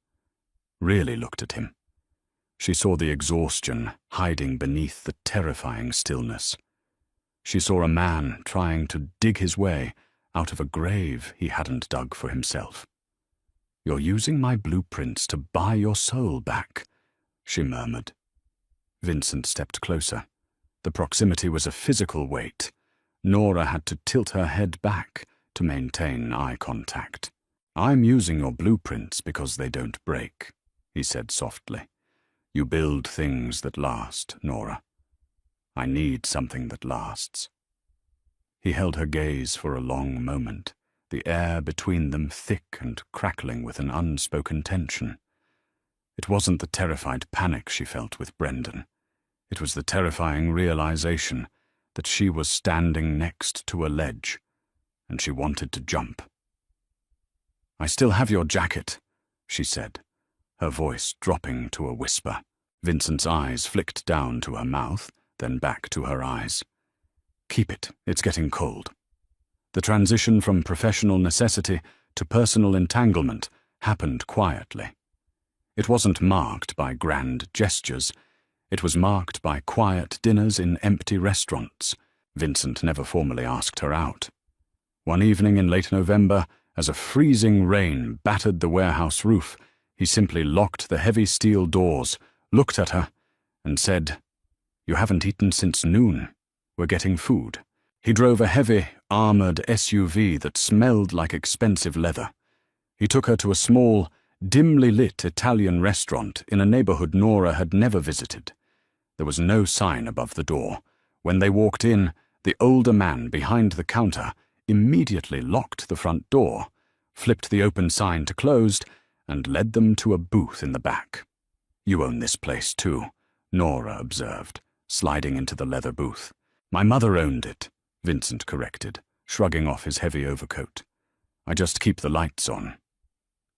Really looked at him. She saw the exhaustion hiding beneath the terrifying stillness. She saw a man trying to dig his way out of a grave he hadn't dug for himself. "You're using my blueprints to buy your soul back," she murmured. Vincent stepped closer. The proximity was a physical weight. Nora had to tilt her head back to maintain eye contact. "I'm using your blueprints because they don't break," he said softly. "You build things that last, Nora. I need something that lasts." He held her gaze for a long moment, the air between them thick and crackling with an unspoken tension. It wasn't the terrified panic she felt with Brendan. It was the terrifying realization that she was standing next to a ledge, and she wanted to jump. "I still have your jacket," she said, her voice dropping to a whisper. Vincent's eyes flicked down to her mouth, then back to her eyes. "Keep it, it's getting cold." The transition from professional necessity to personal entanglement happened quietly. It wasn't marked by grand gestures. It was marked by quiet dinners in empty restaurants. Vincent never formally asked her out. One evening in late November, as a freezing rain battered the warehouse roof, he simply locked the heavy steel doors, looked at her, and said, "You haven't eaten since noon. We're getting food." He drove a heavy, armored SUV that smelled like expensive leather. He took her to a small, dimly lit Italian restaurant in a neighborhood Nora had never visited. There was no sign above the door. When they walked in, the older man behind the counter immediately locked the front door, flipped the open sign to closed, and led them to a booth in the back. "You own this place, too," Nora observed, sliding into the leather booth. "My mother owned it," Vincent corrected, shrugging off his heavy overcoat. "I just keep the lights on."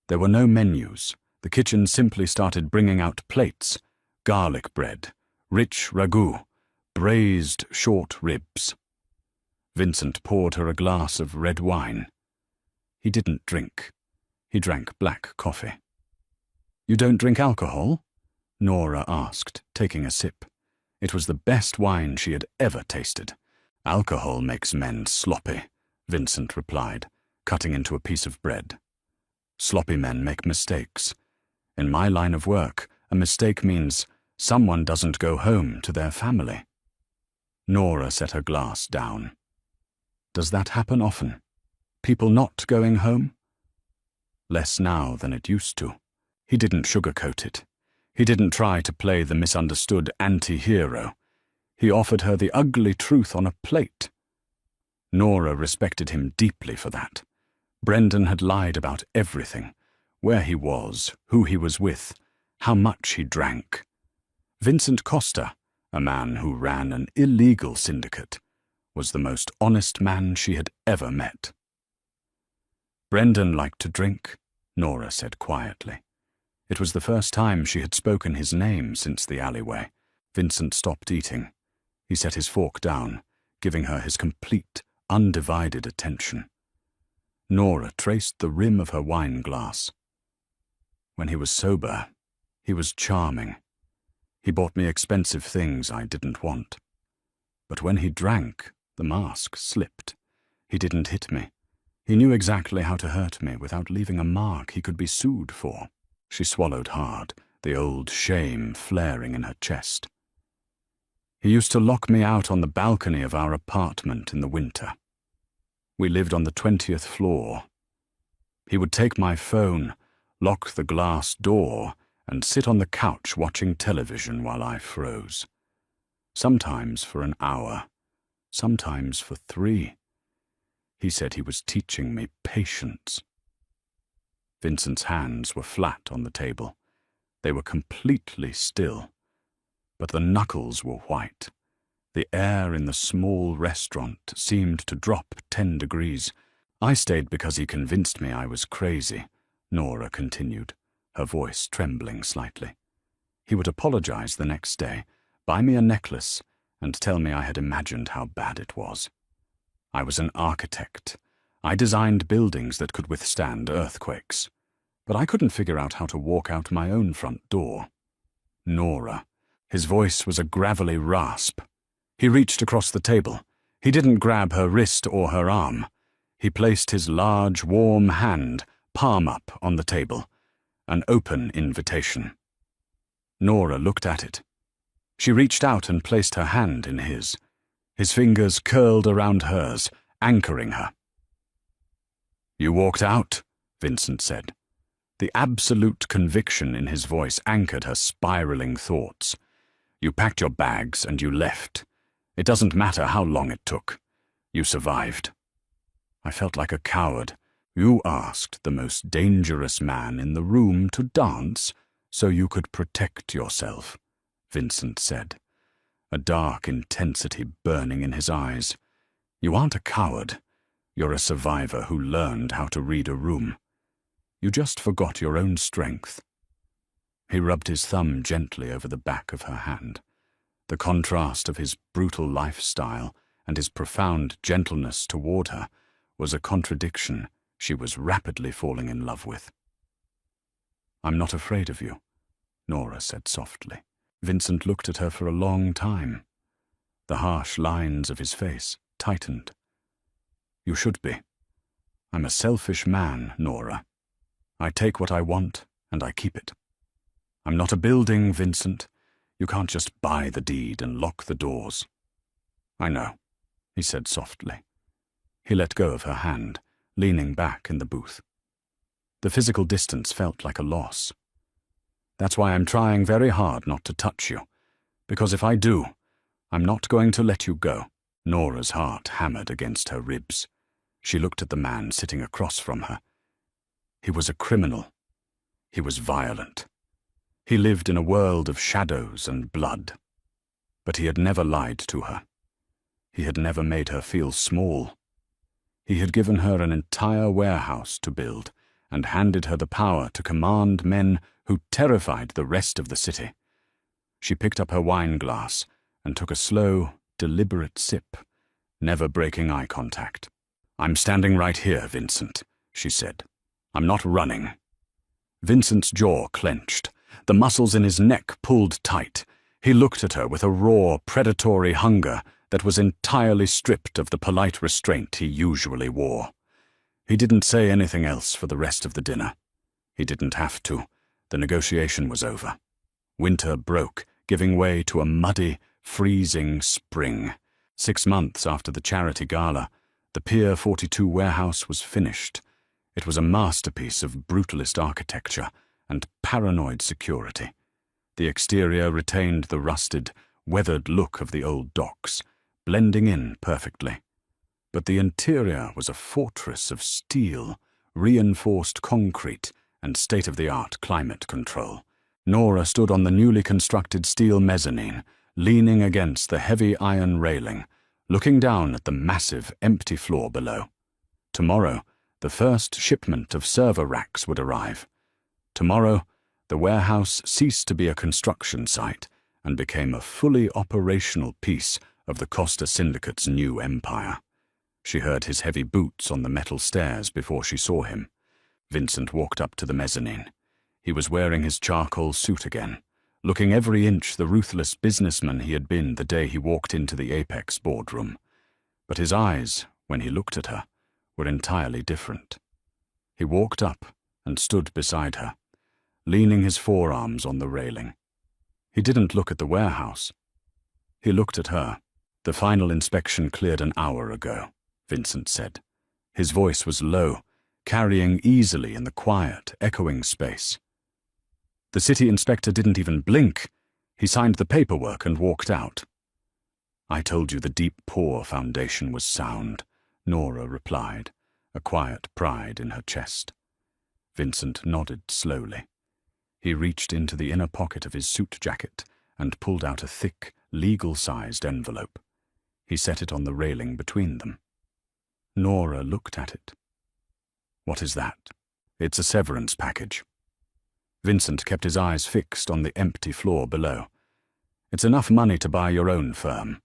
There were no menus. The kitchen simply started bringing out plates, garlic bread, rich ragout, braised short ribs. Vincent poured her a glass of red wine. He didn't drink. He drank black coffee. "You don't drink alcohol?" Nora asked, taking a sip. It was the best wine she had ever tasted. "Alcohol makes men sloppy," Vincent replied, cutting into a piece of bread. "Sloppy men make mistakes. In my line of work, a mistake means someone doesn't go home to their family." Nora set her glass down. "Does that happen often? People not going home?" "Less now than it used to." He didn't sugarcoat it. He didn't try to play the misunderstood anti-hero. He offered her the ugly truth on a plate. Nora respected him deeply for that. Brendan had lied about everything: where he was, who he was with, how much he drank. Vincent Costa, a man who ran an illegal syndicate, was the most honest man she had ever met. "Brendan liked to drink," Nora said quietly. It was the first time she had spoken his name since the alleyway. Vincent stopped eating. He set his fork down, giving her his complete, undivided attention. Nora traced the rim of her wine glass. "When he was sober, he was charming. He bought me expensive things I didn't want. But when he drank, the mask slipped. He didn't hit me. He knew exactly how to hurt me without leaving a mark he could be sued for." She swallowed hard, the old shame flaring in her chest. "He used to lock me out on the balcony of our apartment in the winter. We lived on the 20th floor. He would take my phone, lock the glass door, and sit on the couch watching television while I froze. Sometimes for an hour, sometimes for 3. He said he was teaching me patience." Vincent's hands were flat on the table. They were completely still, but the knuckles were white. The air in the small restaurant seemed to drop 10 degrees. "I stayed because he convinced me I was crazy," Nora continued, her voice trembling slightly. "He would apologize the next day, buy me a necklace, and tell me I had imagined how bad it was. I was an architect. I designed buildings that could withstand earthquakes. But I couldn't figure out how to walk out my own front door." "Nora." His voice was a gravelly rasp. He reached across the table. He didn't grab her wrist or her arm. He placed his large, warm hand, palm up, on the table, an open invitation. Nora looked at it. She reached out and placed her hand in his. His fingers curled around hers, anchoring her. "You walked out," Vincent said. The absolute conviction in his voice anchored her spiraling thoughts. "You packed your bags and you left. It doesn't matter how long it took. You survived." "I felt like a coward. You asked the most dangerous man in the room to dance so you could protect yourself," Vincent said. a dark intensity burning in his eyes. "You aren't a coward. You're a survivor who learned how to read a room. You just forgot your own strength." He rubbed his thumb gently over the back of her hand. The contrast of his brutal lifestyle and his profound gentleness toward her was a contradiction she was rapidly falling in love with. "I'm not afraid of you," Nora said softly. Vincent looked at her for a long time. The harsh lines of his face tightened. "You should be. I'm a selfish man, Nora. I take what I want and I keep it. I'm not a building, Vincent. You can't just buy the deed and lock the doors." "I know," he said softly. He let go of her hand, leaning back in the booth. The physical distance felt like a loss. "That's why I'm trying very hard not to touch you, because if I do, I'm not going to let you go." Nora's heart hammered against her ribs. She looked at the man sitting across from her. He was a criminal. He was violent. He lived in a world of shadows and blood. But he had never lied to her. He had never made her feel small. He had given her an entire warehouse to build and handed her the power to command men who terrified the rest of the city. She picked up her wine glass and took a slow, deliberate sip, never breaking eye contact. "I'm standing right here, Vincent," she said. "I'm not running." Vincent's jaw clenched. The muscles in his neck pulled tight. He looked at her with a raw, predatory hunger that was entirely stripped of the polite restraint he usually wore. He didn't say anything else for the rest of the dinner. He didn't have to. The negotiation was over. Winter broke, giving way to a muddy, freezing spring. 6 months after the charity gala, the Pier 42 warehouse was finished. It was a masterpiece of brutalist architecture and paranoid security. The exterior retained the rusted, weathered look of the old docks, blending in perfectly. But the interior was a fortress of steel, reinforced concrete, and state-of-the-art climate control. Nora stood on the newly constructed steel mezzanine, leaning against the heavy iron railing, looking down at the massive, empty floor below. Tomorrow, the first shipment of server racks would arrive. Tomorrow, the warehouse ceased to be a construction site and became a fully operational piece of the Costa Syndicate's new empire. She heard his heavy boots on the metal stairs before she saw him. Vincent walked up to the mezzanine. He was wearing his charcoal suit again, looking every inch the ruthless businessman he had been the day he walked into the Apex boardroom. But his eyes, when he looked at her, were entirely different. He walked up and stood beside her, leaning his forearms on the railing. He didn't look at the warehouse. He looked at her. "The final inspection cleared an hour ago," Vincent said. His voice was low, carrying easily in the quiet, echoing space. The city inspector didn't even blink. He signed the paperwork and walked out. "I told you the deep pour foundation was sound," Nora replied, a quiet pride in her chest. Vincent nodded slowly. He reached into the inner pocket of his suit jacket and pulled out a thick, legal-sized envelope. He set it on the railing between them. Nora looked at it. "What is that?" "It's a severance package." Vincent kept his eyes fixed on the empty floor below. "It's enough money to buy your own firm,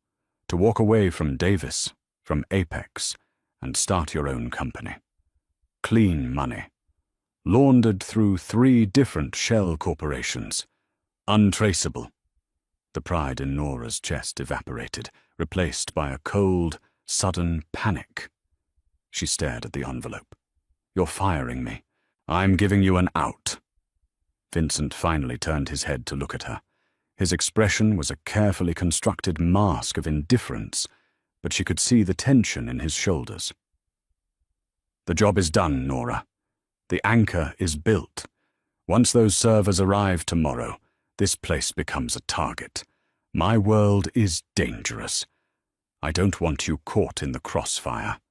to walk away from Davis, from Apex, and start your own company. Clean money, laundered through 3 different shell corporations. Untraceable." The pride in Nora's chest evaporated, replaced by a cold, sudden panic. She stared at the envelope. "You're firing me. I'm giving you an out." Vincent finally turned his head to look at her. His expression was a carefully constructed mask of indifference, but she could see the tension in his shoulders. "The job is done, Nora. The anchor is built. Once those servers arrive tomorrow, this place becomes a target. My world is dangerous. I don't want you caught in the crossfire."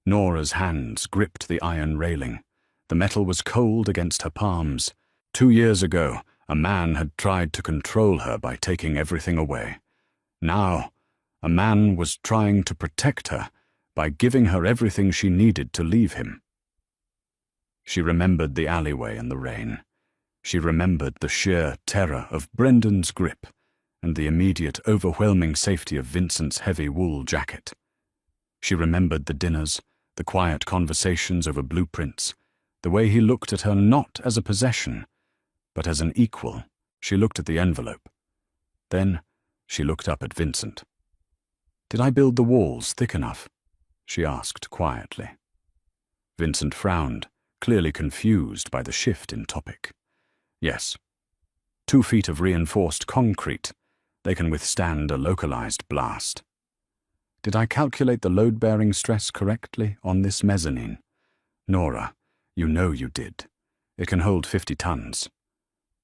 Nora's hands gripped the iron railing. The metal was cold against her palms. 2 years ago, a man had tried to control her by taking everything away. Now, a man was trying to protect her by giving her everything she needed to leave him. She remembered the alleyway and the rain. She remembered the sheer terror of Brendan's grip and the immediate, overwhelming safety of Vincent's heavy wool jacket. She remembered the dinners, the quiet conversations over blueprints, the way he looked at her not as a possession, but as an equal. She looked at the envelope. Then she looked up at Vincent. "Did I build the walls thick enough?" she asked quietly. Vincent frowned, clearly confused by the shift in topic. "Yes. 2 feet of reinforced concrete. They can withstand a localized blast." "Did I calculate the load-bearing stress correctly on this mezzanine?" "Nora, you know you did. It can hold 50 tons.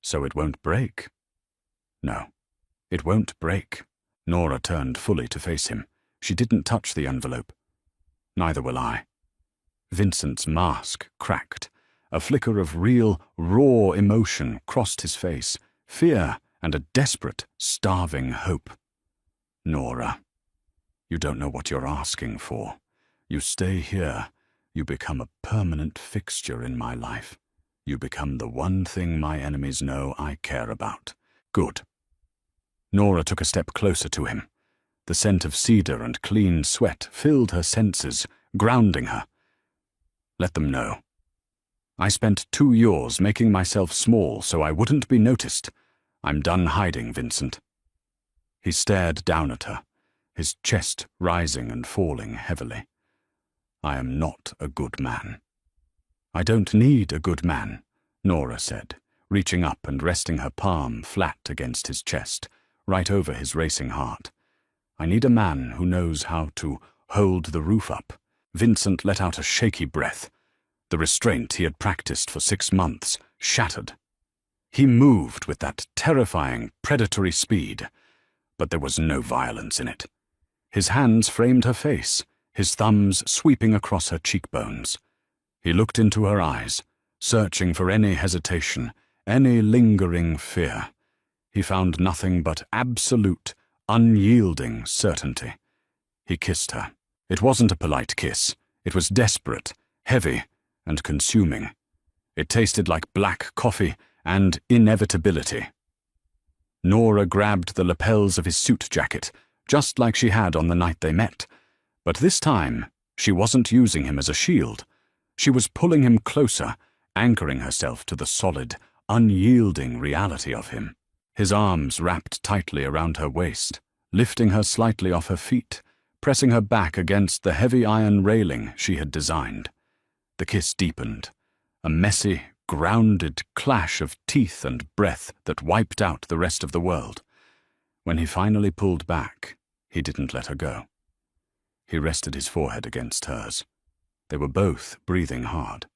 So it won't break?" "No, it won't break." Nora turned fully to face him. She didn't touch the envelope. "Neither will I." Vincent's mask cracked. A flicker of real, raw emotion crossed his face, fear and a desperate, starving hope. "Nora, you don't know what you're asking for. You stay here, you become a permanent fixture in my life. You become the one thing my enemies know I care about. Good." Nora took a step closer to him. The scent of cedar and clean sweat filled her senses, grounding her. "Let them know. I spent 2 years making myself small so I wouldn't be noticed. I'm done hiding, Vincent." He stared down at her, his chest rising and falling heavily. "I am not a good man." "I don't need a good man," Nora said, reaching up and resting her palm flat against his chest, right over his racing heart. "I need a man who knows how to hold the roof up." Vincent let out a shaky breath. The restraint he had practiced for 6 months shattered. He moved with that terrifying, predatory speed, but there was no violence in it. His hands framed her face, his thumbs sweeping across her cheekbones. He looked into her eyes, searching for any hesitation, any lingering fear. He found nothing but absolute, unyielding certainty. He kissed her. It wasn't a polite kiss. It was desperate, heavy, and consuming. It tasted like black coffee and inevitability. Nora grabbed the lapels of his suit jacket, just like she had on the night they met. But this time, she wasn't using him as a shield. She was pulling him closer, anchoring herself to the solid, unyielding reality of him. His arms wrapped tightly around her waist, lifting her slightly off her feet, pressing her back against the heavy iron railing she had designed. The kiss deepened, a messy, grounded clash of teeth and breath that wiped out the rest of the world. When he finally pulled back, he didn't let her go. He rested his forehead against hers. They were both breathing hard.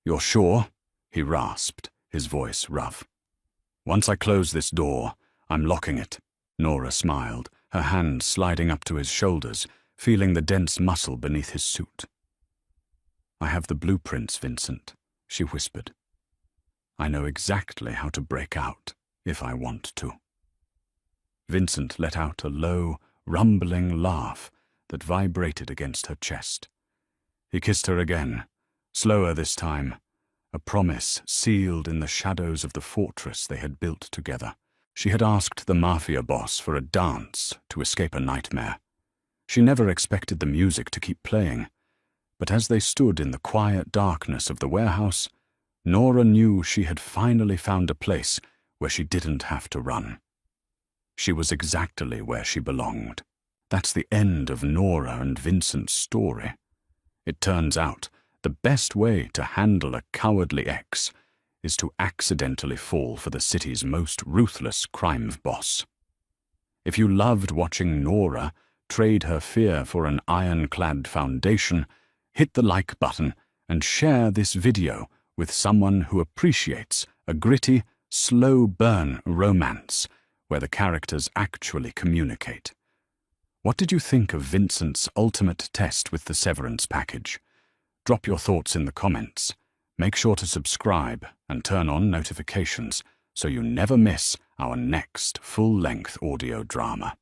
"You're sure?" he rasped, his voice rough. "Once I close this door, I'm locking it." Nora smiled, her hand sliding up to his shoulders, feeling the dense muscle beneath his suit. "I have the blueprints, Vincent," she whispered. "I know exactly how to break out, if I want to." Vincent let out a low, rumbling laugh that vibrated against her chest. He kissed her again, slower this time, a promise sealed in the shadows of the fortress they had built together. She had asked the Mafia boss for a dance to escape a nightmare. She never expected the music to keep playing, but as they stood in the quiet darkness of the warehouse, Nora knew she had finally found a place where she didn't have to run. She was exactly where she belonged. That's the end of Nora and Vincent's story. It turns out the best way to handle a cowardly ex is to accidentally fall for the city's most ruthless crime boss. If you loved watching Nora trade her fear for an ironclad foundation, hit the like button and share this video with someone who appreciates a gritty, slow-burn romance where the characters actually communicate. What did you think of Vincent's ultimate test with the severance package? Drop your thoughts in the comments. Make sure to subscribe and turn on notifications so you never miss our next full-length audio drama.